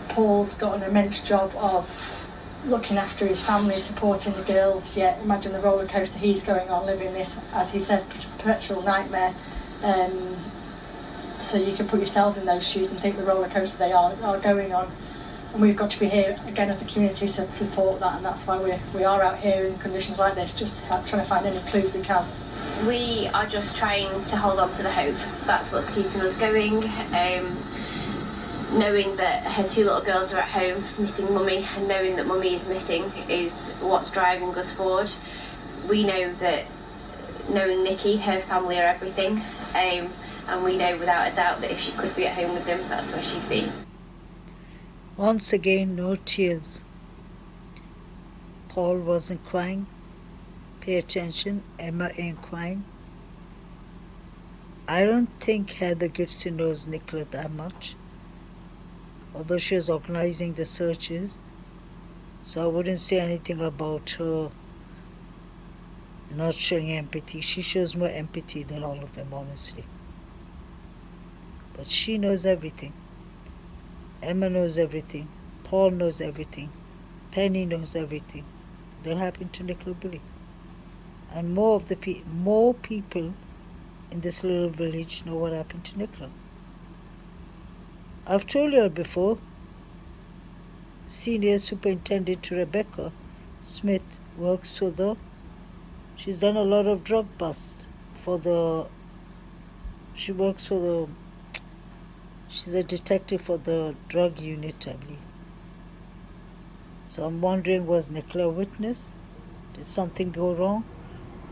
Speaker 4: Paul's got an immense job of looking after his family, supporting the girls. Yeah, imagine the roller coaster he's going on, living this, as he says, perpetual nightmare. So you can put yourselves in those shoes and think the roller coaster they are going on. And we've got to be here again as a community to support that, and that's why we are out here in conditions like this, just trying to find any clues we can.
Speaker 6: We are just trying to hold on to the hope. That's what's keeping us going. Knowing that her two little girls are at home missing mummy, and knowing that mummy is missing is what's driving us forward. We know that knowing Nikki, her family are everything, and we know without a doubt that if she could be at home with them, that's where she'd be.
Speaker 1: Once again, no tears. Paul wasn't crying. Pay attention, Emma ain't crying. I don't think Heather Gibson knows Nicola that much, although she was organizing the searches, so I wouldn't say anything about her not showing empathy. She shows more empathy than all of them, honestly. But she knows everything. Emma knows everything. Paul knows everything. Penny knows everything that happened to Nicola Bulley. And more people in this little village know what happened to Nicola. I've told you before, Senior Superintendent Rebecca Smith works for she's done a lot of drug busts she works for she's a detective for the drug unit, I believe. So I'm wondering, was Nicola a witness? Did something go wrong?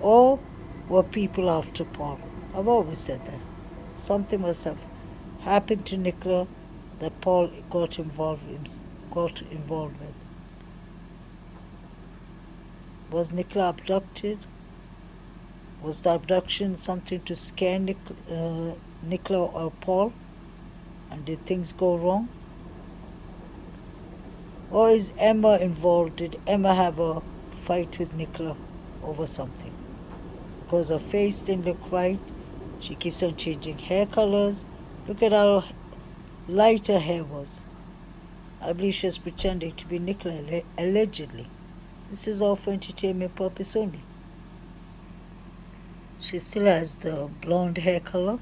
Speaker 1: Or were people after Paul? I've always said that. Something must have happened to Nicola that Paul got involved with. Was Nicola abducted? Was the abduction something to scare Nicola or Paul? And did things go wrong? Or is Emma involved? Did Emma have a fight with Nicola over something? Because her face didn't look right. She keeps on changing hair colors. Look at how light her hair was. I believe she was pretending to be Nicola, allegedly. This is all for entertainment purpose only. She still has the blonde hair color.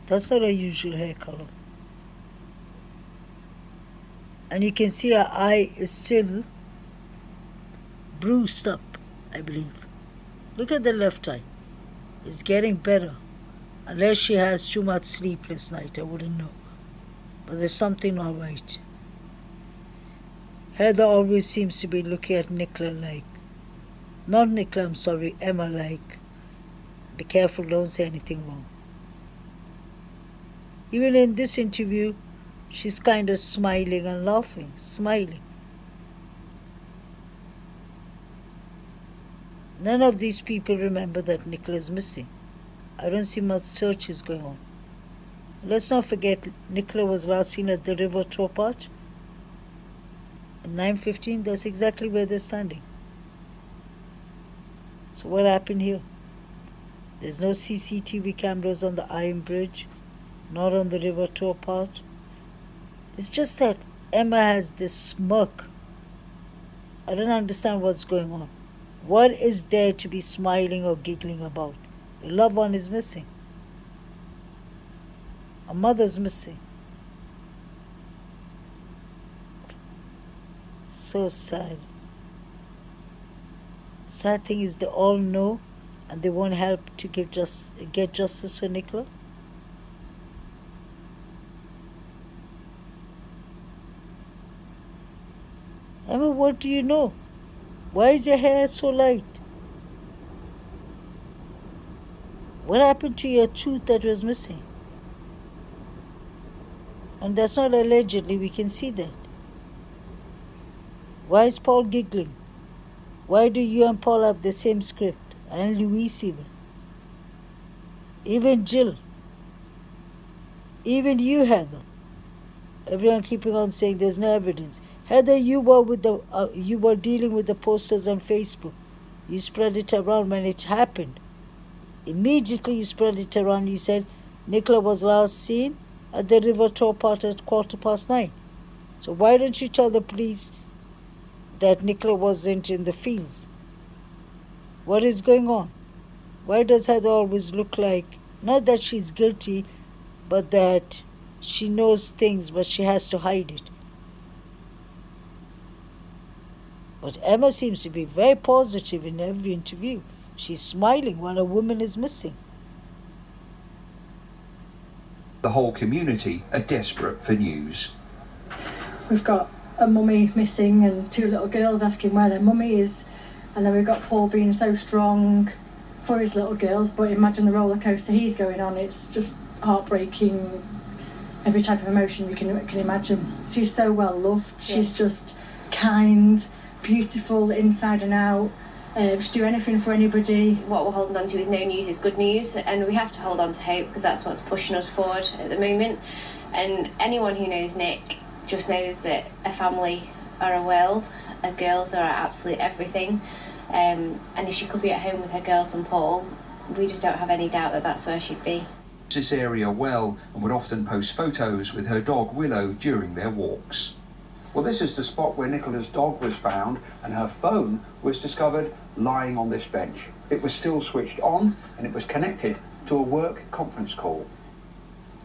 Speaker 1: That's not her usual hair color. And you can see her eye is still bruised up, I believe. Look at the left eye. It's getting better. Unless she has too much sleepless night, I wouldn't know. But there's something not right. Heather always seems to be looking at Nicola like, not Nicola, I'm sorry, Emma like, be careful, don't say anything wrong. Even in this interview, she's kind of smiling and laughing, smiling. None of these people remember that Nicola is missing. I don't see much searches going on. Let's not forget, Nicola was last seen at the river Topart. At 9:15, that's exactly where they're standing. So what happened here? There's no CCTV cameras on the Iron Bridge, not on the river Topart. It's just that Emma has this smirk. I don't understand what's going on. What is there to be smiling or giggling about? Your loved one is missing. A mother's missing. So sad. Sad thing is they all know and they won't help to get justice for Nicola. Emma, what do you know? Why is your hair so light? What happened to your tooth that was missing? And that's not allegedly, we can see that. Why is Paul giggling? Why do you and Paul have the same script? And Louise even. Even Jill. Even you, Heather. Everyone keeping on saying there's no evidence. Heather, you were dealing with the posters on Facebook. You spread it around when it happened. Immediately you spread it around. You said Nicola was last seen at the river Topart at 9:15. So why don't you tell the police that Nicola wasn't in the fields? What is going on? Why does Heather always look like, not that she's guilty, but that she knows things but she has to hide it? But Emma seems to be very positive in every interview. She's smiling when a woman is missing.
Speaker 7: The whole community are desperate for news.
Speaker 4: We've got a mummy missing and two little girls asking where their mummy is. And then we've got Paul being so strong for his little girls. But imagine the roller coaster he's going on. It's just heartbreaking. Every type of emotion you can imagine. She's so well loved. Yeah. She's just kind, beautiful inside and out. She'd do anything for anybody.
Speaker 6: What we're holding on to is no news is good news, and we have to hold on to hope because that's what's pushing us forward at the moment. And anyone who knows Nick just knows that a family are a world, her girls are absolute everything, and if she could be at home with her girls and Paul, we just don't have any doubt that that's where she'd be.
Speaker 7: This area well and would often post photos with her dog Willow during their walks.
Speaker 8: Well, this is the spot where Nicola's dog was found and her phone was discovered lying on this bench. It was still switched on and it was connected to a work conference call.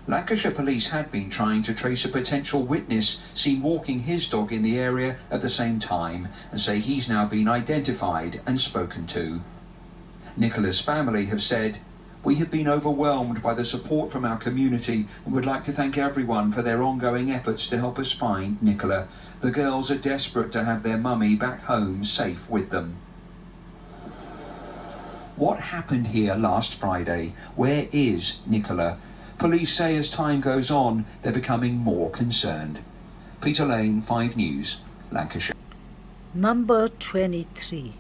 Speaker 7: Lancashire police had been trying to trace a potential witness seen walking his dog in the area at the same time and say he's now been identified and spoken to. Nicola's family have said, "We have been overwhelmed by the support from our community and would like to thank everyone for their ongoing efforts to help us find Nicola. The girls are desperate to have their mummy back home safe with them." What happened here last Friday? Where is Nicola? Police say as time goes on, they're becoming more concerned. Peter Lane, 5 News, Lancashire.
Speaker 1: Number 23.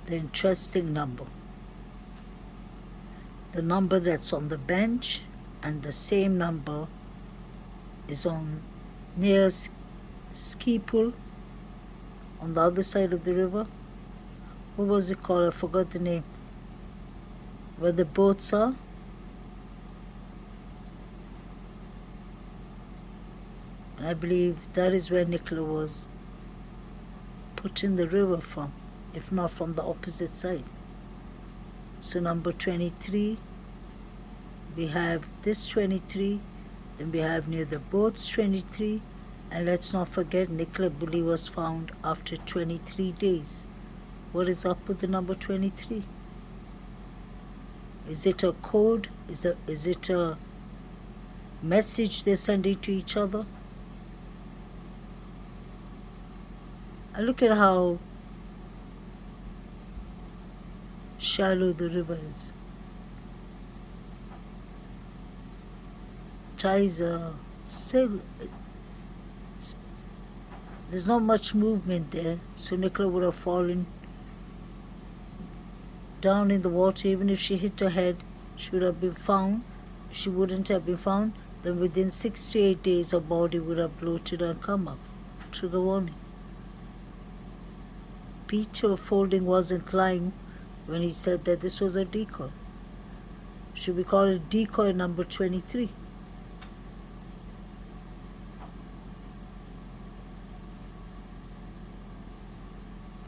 Speaker 1: The interesting number. The number that's on the bench and the same number is on near ski pool on the other side of the river. What was it called? I forgot the name. Where the boats are. I believe that is where Nicola was put in the river from, if not from the opposite side. So number 23, we have this 23, then we have near the boats 23, and let's not forget Nicola Bulley was found after 23 days. What is up with the number 23? Is it a code? Is it a message they're sending to each other? And look at how shallow the river is. Tides are still, there's not much movement there, so Nicola would have fallen down in the water. Even if she hit her head, she would have been found. She wouldn't have been found. Then within 6 to 8 days, her body would have bloated and come up. Trigger warning. Peter Folding wasn't lying when he said that this was a decoy. Should we call it decoy number 23?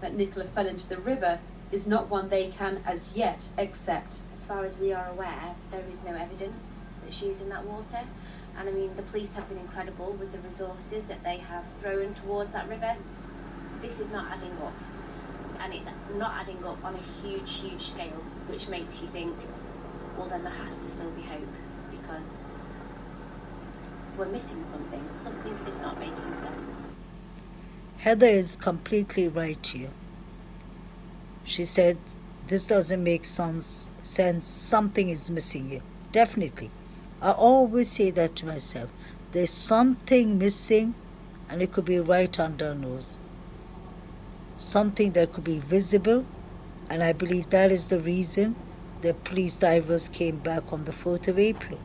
Speaker 9: That Nicola fell into the river is not one they can as yet accept.
Speaker 6: As far as we are aware, there is no evidence that she's in that water. And I mean, the police have been incredible with the resources that they have thrown towards that river. This is not adding up. And it's not adding up on a huge, huge scale, which makes you think, well, then there has to still be hope, because we're missing something. Something is not making sense.
Speaker 1: Heather is completely right here. She said, this doesn't make sense. Something is missing here. Definitely. I always say that to myself. There's something missing, and it could be right under our nose. Something that could be visible, and I believe that is the reason the police divers came back on the 4th of April.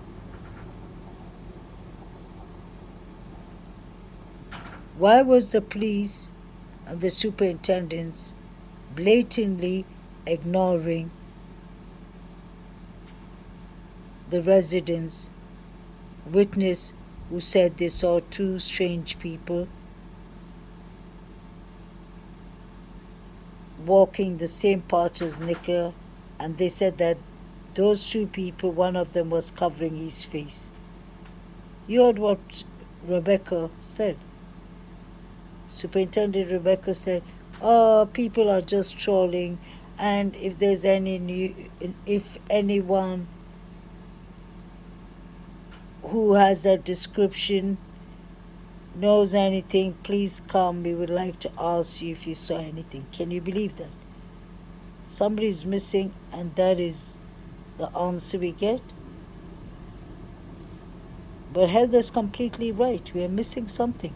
Speaker 1: Why was the police and the superintendents blatantly ignoring the residents' witness who said they saw two strange people walking the same path as Nicola, and they said that those two people, one of them was covering his face? You heard what Rebecca said. Superintendent Rebecca said, people are just trolling, and if there's if anyone who has that description knows anything, please come. We would like to ask you if you saw anything. Can you believe that? Somebody's missing, and that is the answer we get. But Heather's completely right. We are missing something.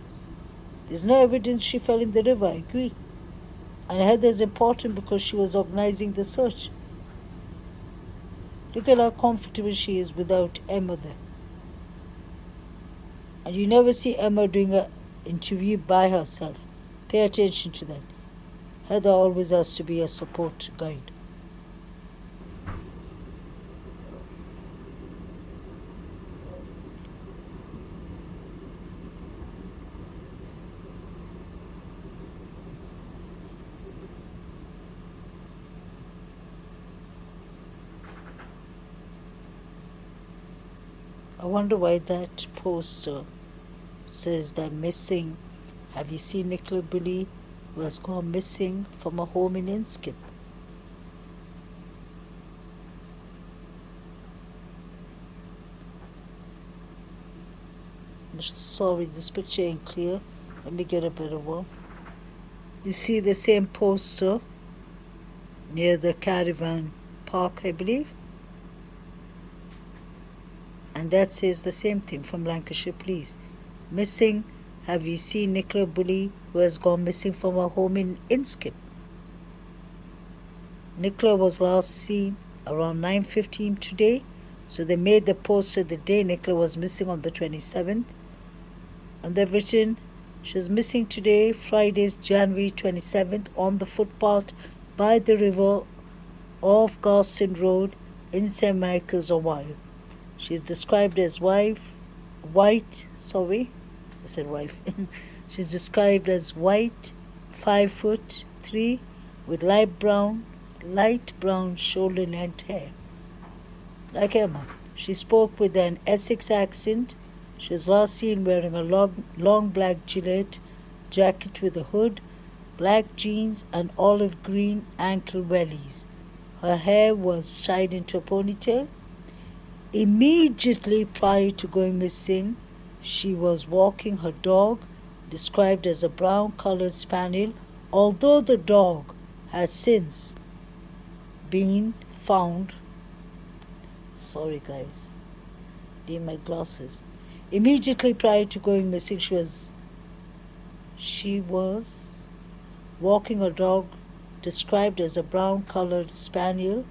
Speaker 1: There's no evidence she fell in the river, I agree. And Heather's important because she was organizing the search. Look at how comfortable she is without Emma there. And you never see Emma doing an interview by herself. Pay attention to that. Heather always has to be a support guide. I wonder why that poster says that missing. Have you seen Nicola Bulley, who has gone missing from a home in Inskip? I'm sorry, this picture ain't clear. Let me get a better one. You see the same poster near the caravan park, I believe? And that says the same thing from Lancashire Police. Missing. Have you seen Nicola Bulley, who has gone missing from her home in Inskip? Nicola was last seen around 9:15 today, so they made the poster the day Nicola was missing on the 27th. And they've written, she was missing today, Friday, January 27th, on the footpath by the river off Garston Road in St. Michael's, Ohio. She is described as white, I said wife. She's described as white, 5'3", with light brown shoulder-length hair. Like Emma. She spoke with an Essex accent. She was last seen wearing a long black Gillette jacket with a hood, black jeans, and olive green ankle wellies. Her hair was tied into a ponytail. Immediately prior to going missing, she was walking her dog, described as a brown-colored spaniel, although the dog has since been found. Sorry guys, need my glasses. Immediately prior to going missing, she was walking her dog, described as a brown-colored spaniel,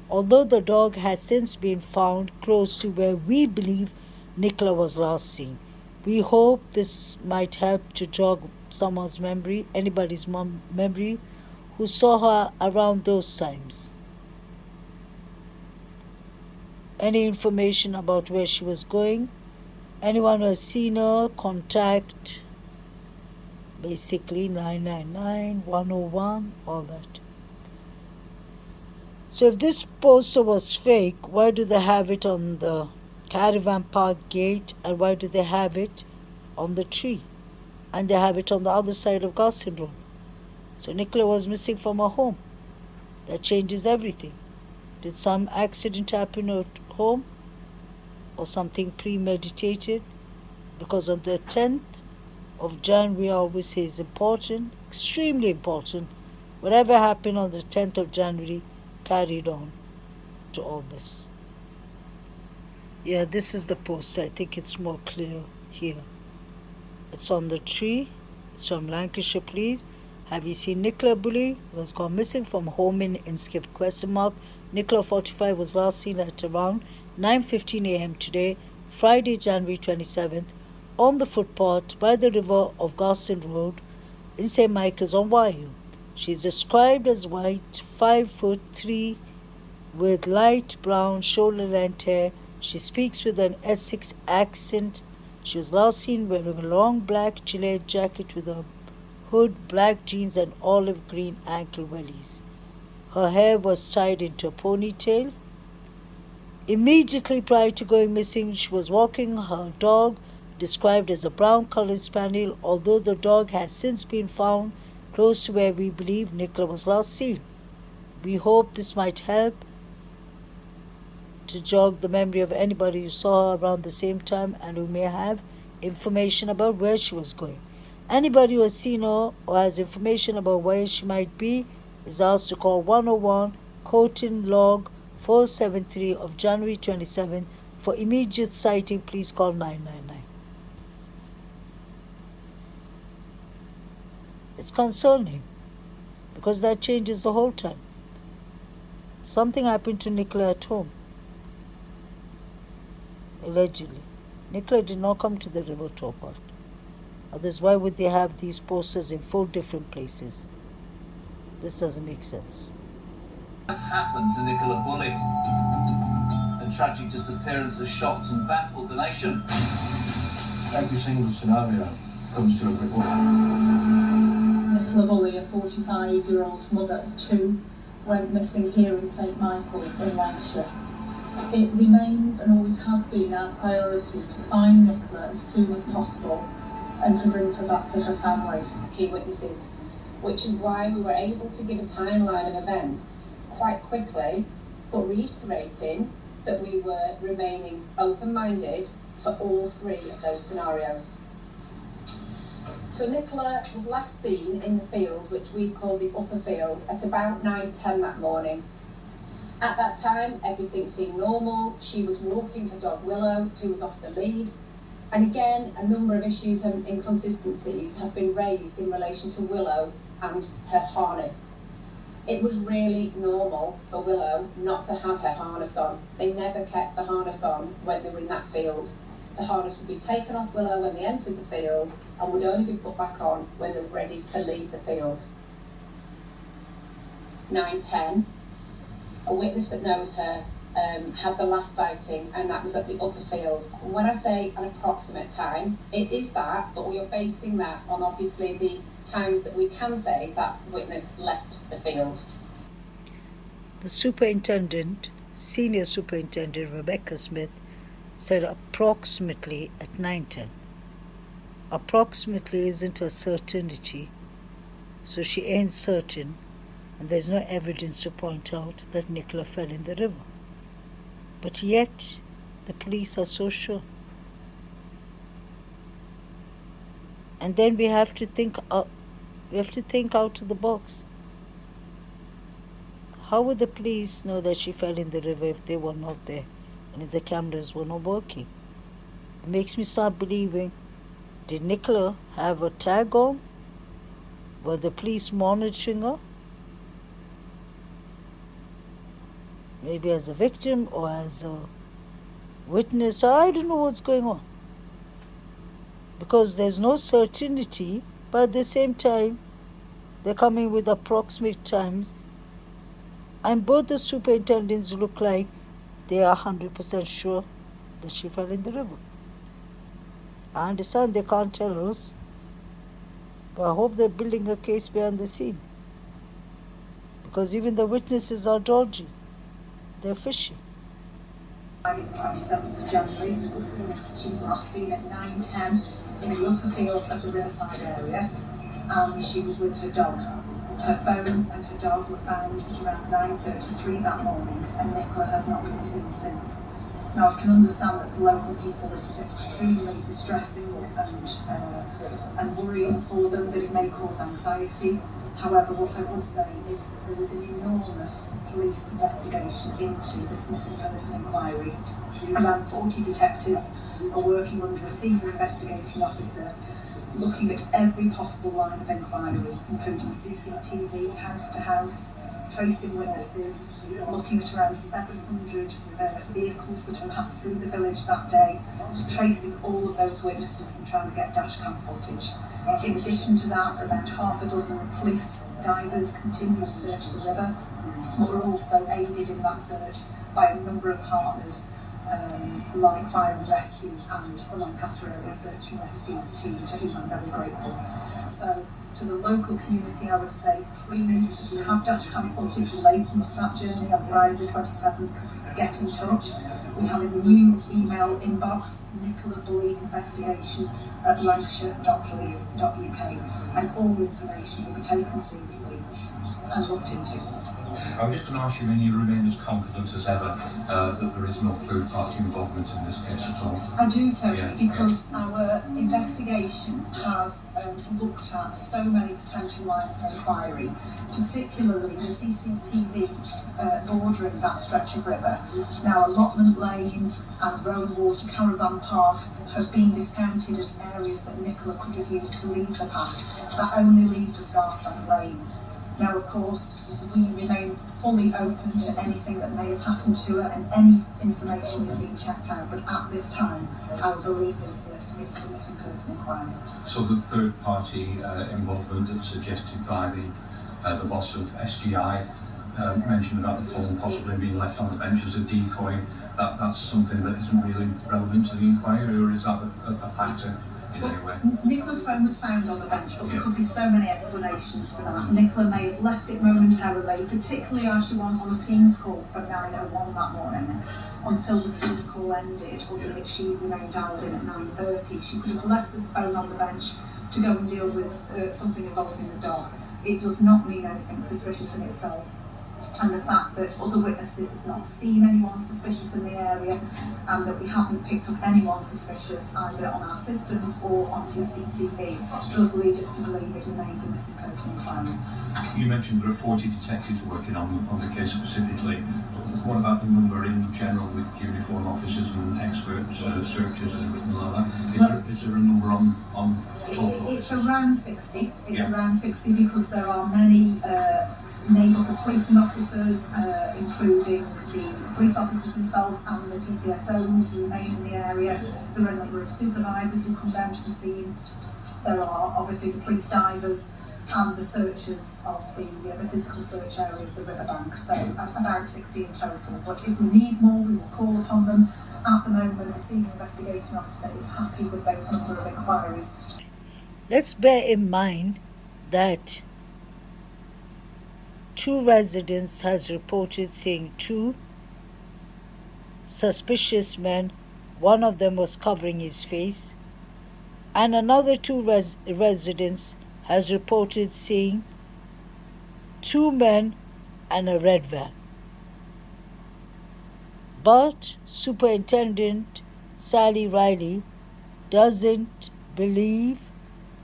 Speaker 1: although the dog has since been found close to where we believe Nicola was last seen. We hope this might help to jog someone's memory, anybody's memory, who saw her around those times. Any information about where she was going, anyone who has seen her, contact basically 999, 101, all that. So if this poster was fake, why do they have it on the caravan park gate, and why do they have it on the tree? And they have it on the other side of Garston Road. So Nicola was missing from her home. That changes everything. Did some accident happen at home? Or something premeditated? Because on the 10th of January, I always say, is important, extremely important. Whatever happened on the 10th of January carried on to all this. Yeah, this is the poster. I think it's more clear here. It's on the tree. It's from Lancashire Police. Have you seen Nicola Bulley? Was gone missing from home in Inskip? Nicola, 45, was last seen at around 9:15 a.m. today, Friday, January 27th, on the footpath by the river of Garston Road in St. Michael's on Wye. She is described as white, 5'3", with light brown shoulder-length hair. She speaks with an Essex accent. She was last seen wearing a long black Gillette jacket with a hood, black jeans, and olive green ankle wellies. Her hair was tied into a ponytail. Immediately prior to going missing, she was walking her dog, described as a brown-colored spaniel, although the dog has since been found close to where we believe Nicola was last seen. We hope this might help to jog the memory of anybody who saw her around the same time and who may have information about where she was going. Anybody who has seen her or has information about where she might be is asked to call 101 Coton Log 473 of January 27th. For immediate sighting, please call 999. It's concerning because that changes the whole time. Something happened to Nicola at home. Allegedly. Nicola did not come to the river tour part. Otherwise, why would they have these posters in 4 different places? This doesn't make sense.
Speaker 10: What's happened to Nicola Bulley? Her tragic disappearance has shocked and baffled the nation.
Speaker 11: Every single scenario comes to a brick wall.
Speaker 4: Nicola Bulley, a 45-year-old mother of 2, went missing here in St. Michael's in Lancashire. It remains and always has been our priority to find Nicola as soon as possible and to bring her back to her family.
Speaker 12: Key witnesses, which is why we were able to give a timeline of events quite quickly, but reiterating that we were remaining open-minded to all 3 of those scenarios. So Nicola was last seen in the field, which we've called the upper field, at about 9:10 that morning. At that time, everything seemed normal. She was walking her dog Willow, who was off the lead. And again, a number of issues and inconsistencies have been raised in relation to Willow and her harness. It was really normal for Willow not to have her harness on. They never kept the harness on when they were in that field. The harness would be taken off Willow when they entered the field and would only be put back on when they were ready to leave the field. 9:10. A witness that knows her had the last sighting, and that was at the upper field. When I say an approximate time, it is that, but we are basing that on obviously the times that we can say that witness left the field.
Speaker 1: The superintendent, senior superintendent Rebecca Smith, said approximately at 9:10. Approximately isn't a certainty, so she ain't certain, and there's no evidence to point out that Nicola fell in the river. But yet, the police are so sure. And then we have to think out of the box. How would the police know that she fell in the river if they were not there and if the cameras were not working? It makes me start believing, did Nicola have a tag on? Were the police monitoring her? Maybe as a victim or as a witness. I don't know what's going on. Because there's no certainty, but at the same time, they're coming with approximate times. And both the superintendents look like they are 100% sure that she fell in the river. I understand they can't tell us, but I hope they're building a case behind the scene. Because even the witnesses are dodgy. They're fishy.
Speaker 13: Friday the 27th of January, she was last seen at 9:10 in the upper field of the Riverside area, and she was with her dog. Her phone and her dog were found at around 9:33 that morning, and Nicola has not been seen since. Now, I can understand that for local people this is extremely distressing and worrying for them, that it may cause anxiety. However, what I would say is that there is an enormous police investigation into this missing person inquiry. Around 40 detectives are working under a senior investigating officer, looking at every possible line of inquiry, including CCTV, house to house, tracing witnesses, looking at around 700 vehicles that have passed through the village that day, tracing all of those witnesses and trying to get dashcam footage. In addition to that, around half a dozen police divers continue to search the river, but we're also aided in that search by a number of partners like Fire and Rescue and the Lancaster Area Search and Rescue team, to whom I'm very grateful. So, to the local community, I would say, please, if you have dashcam footage relating to that journey on Friday the 27th, get in touch. We have a new email inbox, Nicola Bulley investigation at lancashire.police.uk, and all the information will be taken seriously and looked into.
Speaker 11: I was just going to ask you, when you remain as confident as ever that there is no third-party involvement in this case at all?
Speaker 13: I do, Tony, because our investigation has looked at so many potential lines of inquiry, particularly the CCTV bordering that stretch of river. Now, Allotment Lane and Rowan Water Caravan Park have been discounted as areas that Nicola could have used to leave the path. That only leaves us Garstang Lane. Now, of course, we remain fully open to anything that may have happened to her, and any information is being checked out. But at this time, our belief is that this is a missing person inquiry.
Speaker 11: So the third-party involvement that's suggested by the boss of SGI, mentioned about the phone possibly being left on the bench as a decoy, that's something that isn't really relevant to the inquiry, or is that a factor?
Speaker 13: Nicola's phone was found on the bench, but there could be so many explanations for that. Nicola may have left it momentarily, particularly as she was on a Teams call for 9:01 that morning, until the Teams call ended, albeit she remained dialed in at 9:30. She could have left the phone on the bench to go and deal with something involving the dog. It does not mean anything suspicious in itself. And the fact that other witnesses have not seen anyone suspicious in the area, and that we haven't picked up anyone suspicious either on our systems or on CCTV, does lead us to believe it remains a missing person inquiry.
Speaker 11: You mentioned there are 40 detectives working on the case specifically. What about the number in general with uniform officers and expert searchers and everything like that? Is there a number on total?
Speaker 13: It's around 60. It's around 60 because there are many neighbourhood policing officers, including the police officers themselves and the PCSOs who remain in the area. There are a number of supervisors who come down to the scene. There are obviously the police divers and the searchers of the physical search area of the riverbank, so about 60 in total. But if we need more, we will call upon them. At the moment, the senior investigating officer is happy with those number of inquiries.
Speaker 1: Let's bear in mind that 2 residents has reported seeing 2 suspicious men. One of them was covering his face, and another 2 residents has reported seeing 2 men and a red van. But Superintendent Sally Riley doesn't believe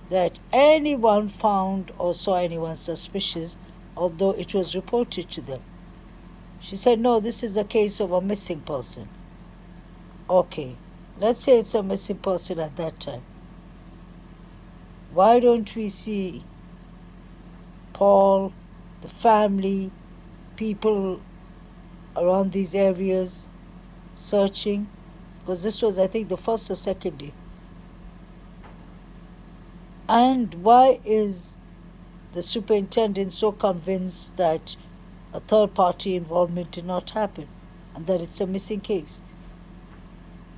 Speaker 1: that anyone found or saw anyone suspicious, although it was reported to them. She said, no, this is a case of a missing person. Okay, let's say it's a missing person at that time. Why don't we see Paul, the family, people around these areas searching? Because this was, I think, the first or second day. And why is the superintendent so convinced that a third-party involvement did not happen and that it's a missing case?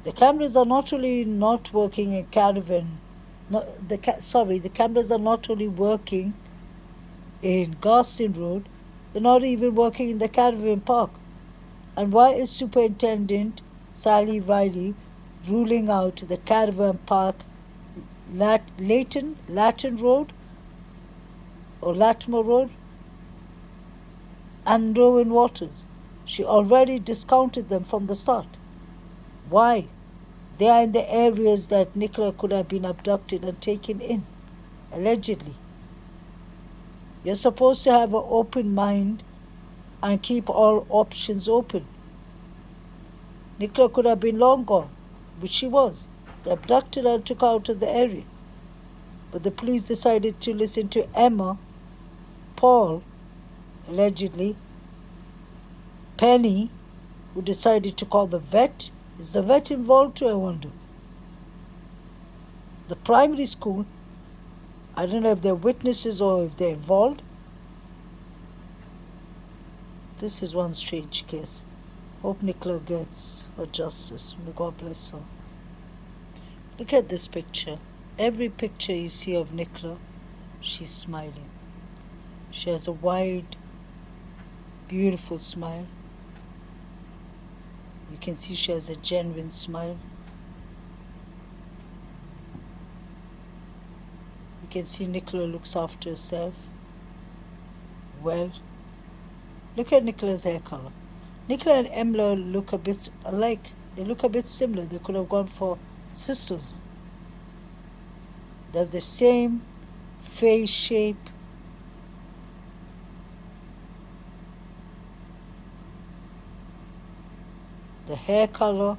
Speaker 1: The cameras are not only not working in Caravan, the cameras are not only working in Garston Road, they're not even working in the Caravan Park. And why is Superintendent Sally Riley ruling out the Caravan Park, Latin Road or Latimer Road and Rowan Waters? She already discounted them from the start. Why? They are in the areas that Nicola could have been abducted and taken in, allegedly. You're supposed to have an open mind and keep all options open. Nicola could have been long gone, which she was. They abducted her and took her out of the area. But the police decided to listen to Emma, Paul, allegedly, Penny, who decided to call the vet. Is the vet involved too, I wonder? The primary school, I don't know if they're witnesses or if they're involved. This is one strange case. Hope Nicola gets her justice. May God bless her. Look at this picture. Every picture you see of Nicola, she's smiling. She has a wide, beautiful smile. You can see she has a genuine smile. You can see Nicola looks after herself well. Look at Nicola's hair color. Nicola and Emma look a bit alike. They look a bit similar. They could have gone for sisters. They have the same face shape. The hair color.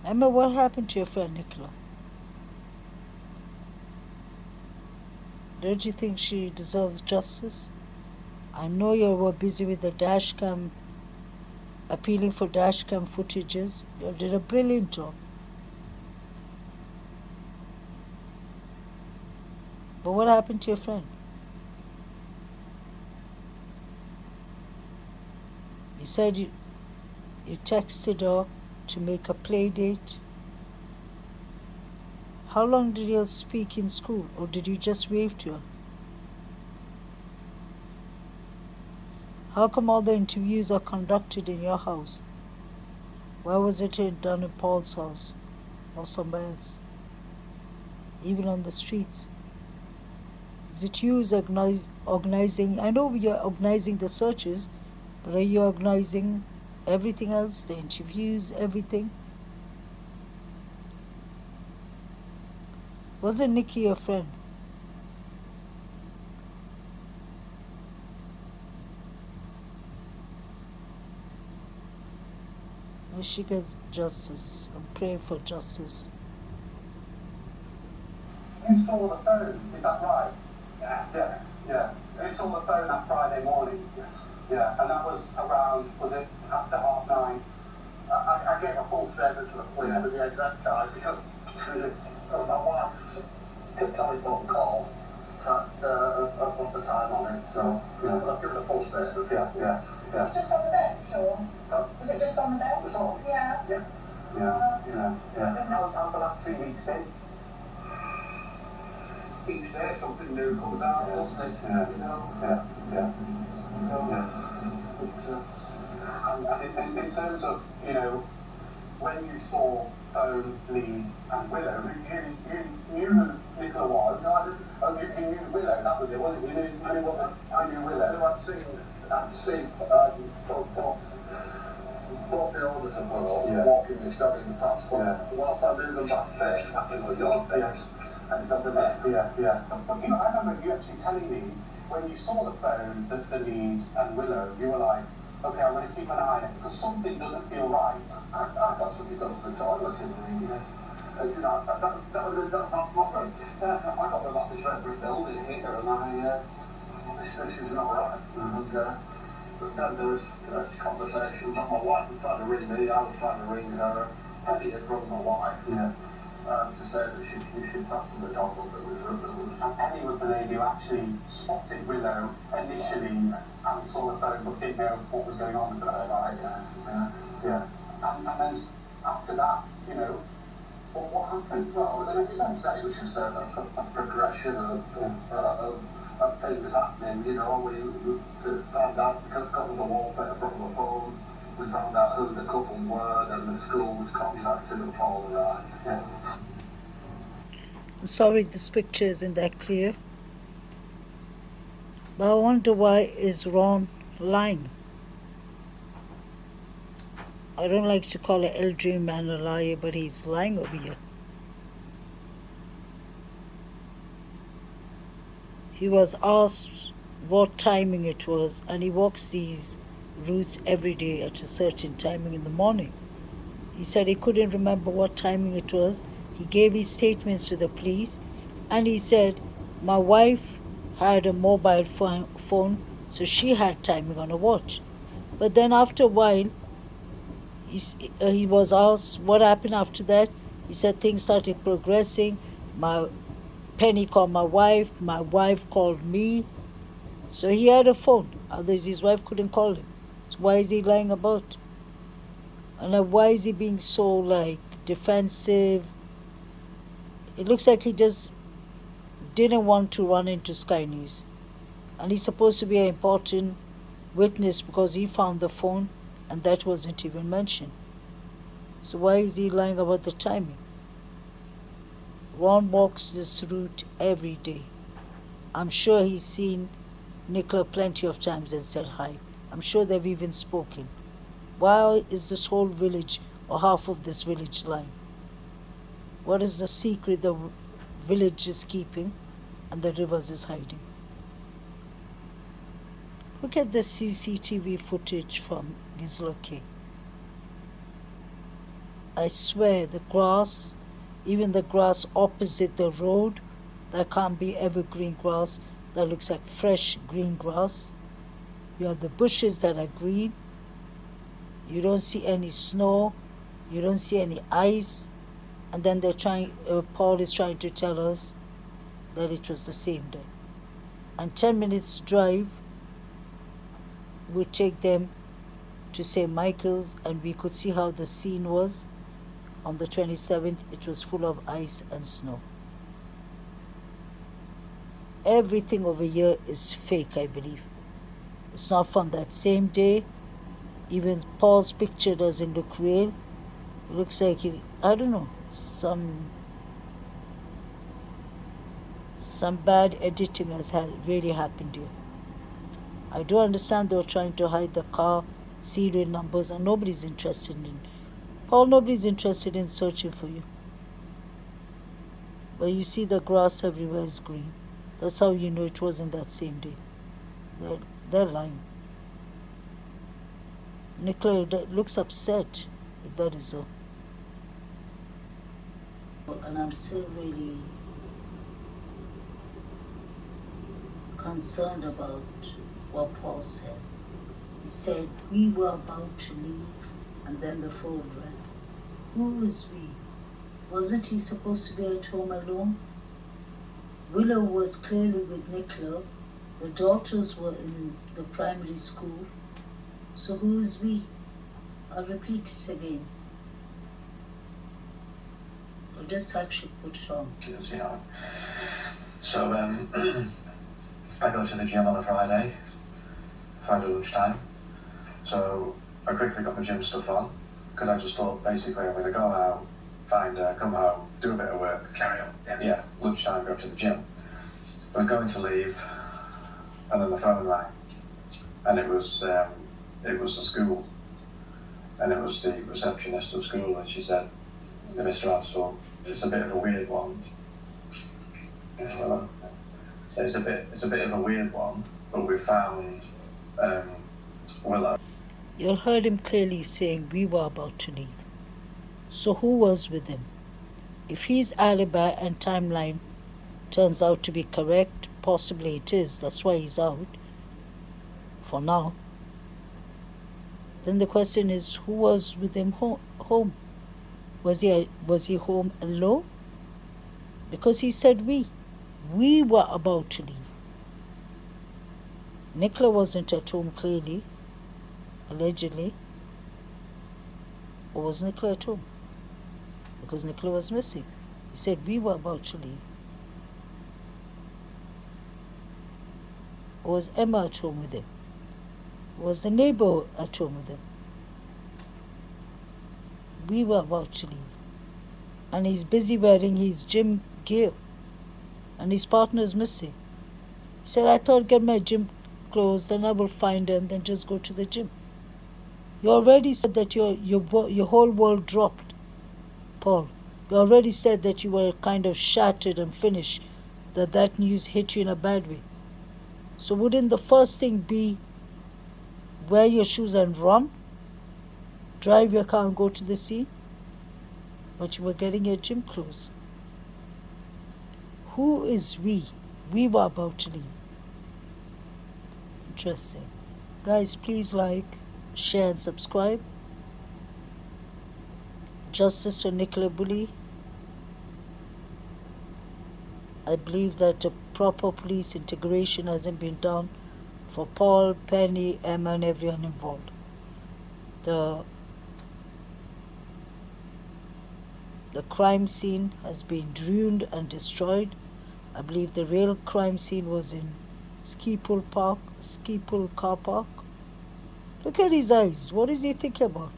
Speaker 1: Emma, what happened to your friend Nicola? Don't you think she deserves justice? I know you were busy with the dashcam, appealing for dashcam footages. You did a brilliant job. But what happened to your friend? You said you texted her to make a play date. How long did you speak in school, or did you just wave to her? How come all the interviews are conducted in your house? Why was it done in Paul's house or somewhere else? Even on the streets? Is it you who's organizing? I know you're organizing the searches, but are you organizing everything else, the interviews, everything? Wasn't Nikki your friend? When she gets justice, I'm praying for justice.
Speaker 14: You saw the phone, is that right? Yeah. You saw the phone that Friday morning? Yeah, and that was around, was it after 9:30? I gave a full statement to the police with the exact time because my wife's telephone call had put the time on it, so I've given a full statement. Yeah.
Speaker 13: Was it just on the bench, or? Was it just on the bench? Yeah.
Speaker 14: How's the last 3 weeks been? Each day something new comes out, doesn't it? Yeah. And in terms of, when you saw Phone, Lee and Willow, you knew who Nicola was? No, I didn't. Oh, you knew Willow, that was it, wasn't it? You knew Willow. I'd seen both the owners of Willow walking this dog in the past. Whilst I knew them back face, I knew your face. And got them there. Yeah. But I remember you actually telling me when you saw the Phone, the Lead and Willow, you were like, okay, I'm going to keep an eye on it because something doesn't feel right. I got something go to the toilet in the, that would have been my friend. I got about this red brick building here and this is not right. And then there was conversations. My wife was trying to ring me, I was trying to ring her. Eddie had rung my wife. To say that you should pass the dog that was. And Ellie was the lady who actually spotted Willow initially and saw the phone but didn't know what was going on with the phone. Right, yeah. And then after that, what happened? Well, the next day it was just a progression of things happening. We found out because of the wallpaper from the phone. We found out who the couple were, and the school was contacted and all of that. Yeah.
Speaker 1: I'm sorry this picture isn't that clear. But I wonder why is Ron lying? I don't like to call an elderly man a liar, but he's lying over here. He was asked what timing it was, and he walks these routes every day at a certain timing in the morning. He said he couldn't remember what timing it was. He gave his statements to the police, and he said, my wife had a mobile phone, so she had timing on a watch. But then after a while, he was asked what happened after that. He said things started progressing. Penny called my wife called me. So he had a phone, otherwise his wife couldn't call him. So why is he lying about? And why is he being so defensive? It looks like he just didn't want to run into Sky News. And he's supposed to be an important witness because he found the phone and that wasn't even mentioned. So why is he lying about the timing? Ron walks this route every day. I'm sure he's seen Nicola plenty of times and said hi. I'm sure they've even spoken. Why is this whole village or half of this village lying? What is the secret the village is keeping and the Rivers is hiding? Look at the CCTV footage from Gizla K. I swear the grass, even the grass opposite the road, that can't be evergreen grass, that looks like fresh green grass. You have the bushes that are green. You don't see any snow. You don't see any ice. And then Paul is trying to tell us that it was the same day. And 10 minutes drive would take them to St. Michael's, and we could see how the scene was. On the 27th, it was full of ice and snow. Everything over here is fake, I believe. It's not from that same day. Even Paul's picture doesn't look real. It looks like, I don't know, some bad editing has really happened here. I do understand they were trying to hide the car, serial numbers, and nobody's interested in Paul, nobody's interested in searching for you. But you see the grass everywhere is green. That's how you know it wasn't that same day. They're lying. Nicola looks upset, if that is so. And I'm still really concerned about what Paul said. He said, we were about to leave And then the phone rang. Who is we? Wasn't he supposed to be at home alone? Willow was clearly with Nicola. The daughters were in the primary school. So who is we? I'll repeat it again. I'll just actually put it on.
Speaker 2: You know. So I go to the gym on a Friday lunchtime. So I quickly got my gym stuff on because I just thought basically I'm going to go out, come home, do a bit of work, carry on. Yeah, lunchtime, go to the gym. I was going to leave, and then the phone rang, and it was the school, and it was the receptionist of school, and she said, "Mr. Ansell, it's a bit of a weird one." So it's a bit of a weird one, but we found Willow.
Speaker 1: You heard him clearly saying we were about to leave. So who was with him? If his alibi and timeline turns out to be correct, possibly it is, that's why he's out for now, then the question is, who was with him home? Was he home alone? Because he said we were about to leave. Nicola wasn't at home, clearly, allegedly. Or was Nicola at home? Because Nicola was missing. He said we were about to leave. Or was Emma at home with him? Was the neighbor at home with him? We were about to leave. And he's busy wearing his gym gear. And his partner is missing. He said, I thought I'd get my gym clothes, then I will find her and then just go to the gym. You already said that your whole world dropped, Paul. You already said that you were kind of shattered and finished, that news hit you in a bad way. So wouldn't the first thing be wear your shoes and run? Drive your car and go to the scene? But you were getting your gym clothes. Who is we? We were about to leave. Interesting. Guys, please like, share and subscribe. Justice for Nicola Bulley. I believe that a proper police integration hasn't been done for Paul, Penny, Emma and everyone involved. The crime scene has been ruined and destroyed. I believe the real crime scene was in Skipool car park. Look at his eyes. What is he thinking about?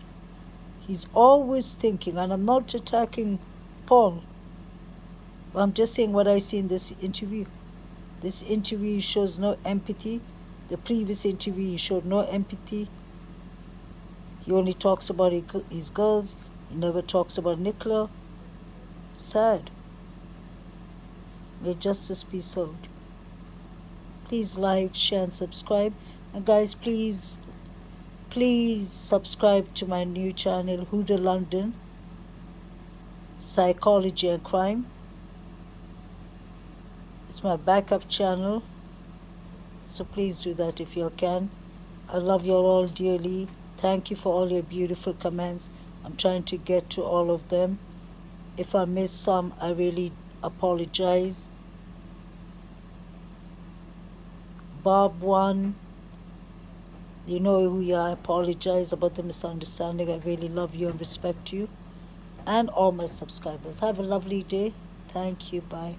Speaker 1: He's always thinking, and I'm not attacking Paul, but I'm just saying what I see in this interview. This interview shows no empathy. The previous interview he showed no empathy. He only talks about his girls. He never talks about Nicola. Sad. May justice be served. Please like, share and subscribe. And guys, please subscribe to my new channel, Huda London, Psychology and Crime. It's my backup channel. So please do that if you can. I love you all dearly. Thank you for all your beautiful comments. I'm trying to get to all of them. If I miss some, I really apologize. Bob 1, you know who you are. I apologize about the misunderstanding. I really love you and respect you. And all my subscribers. Have a lovely day. Thank you. Bye.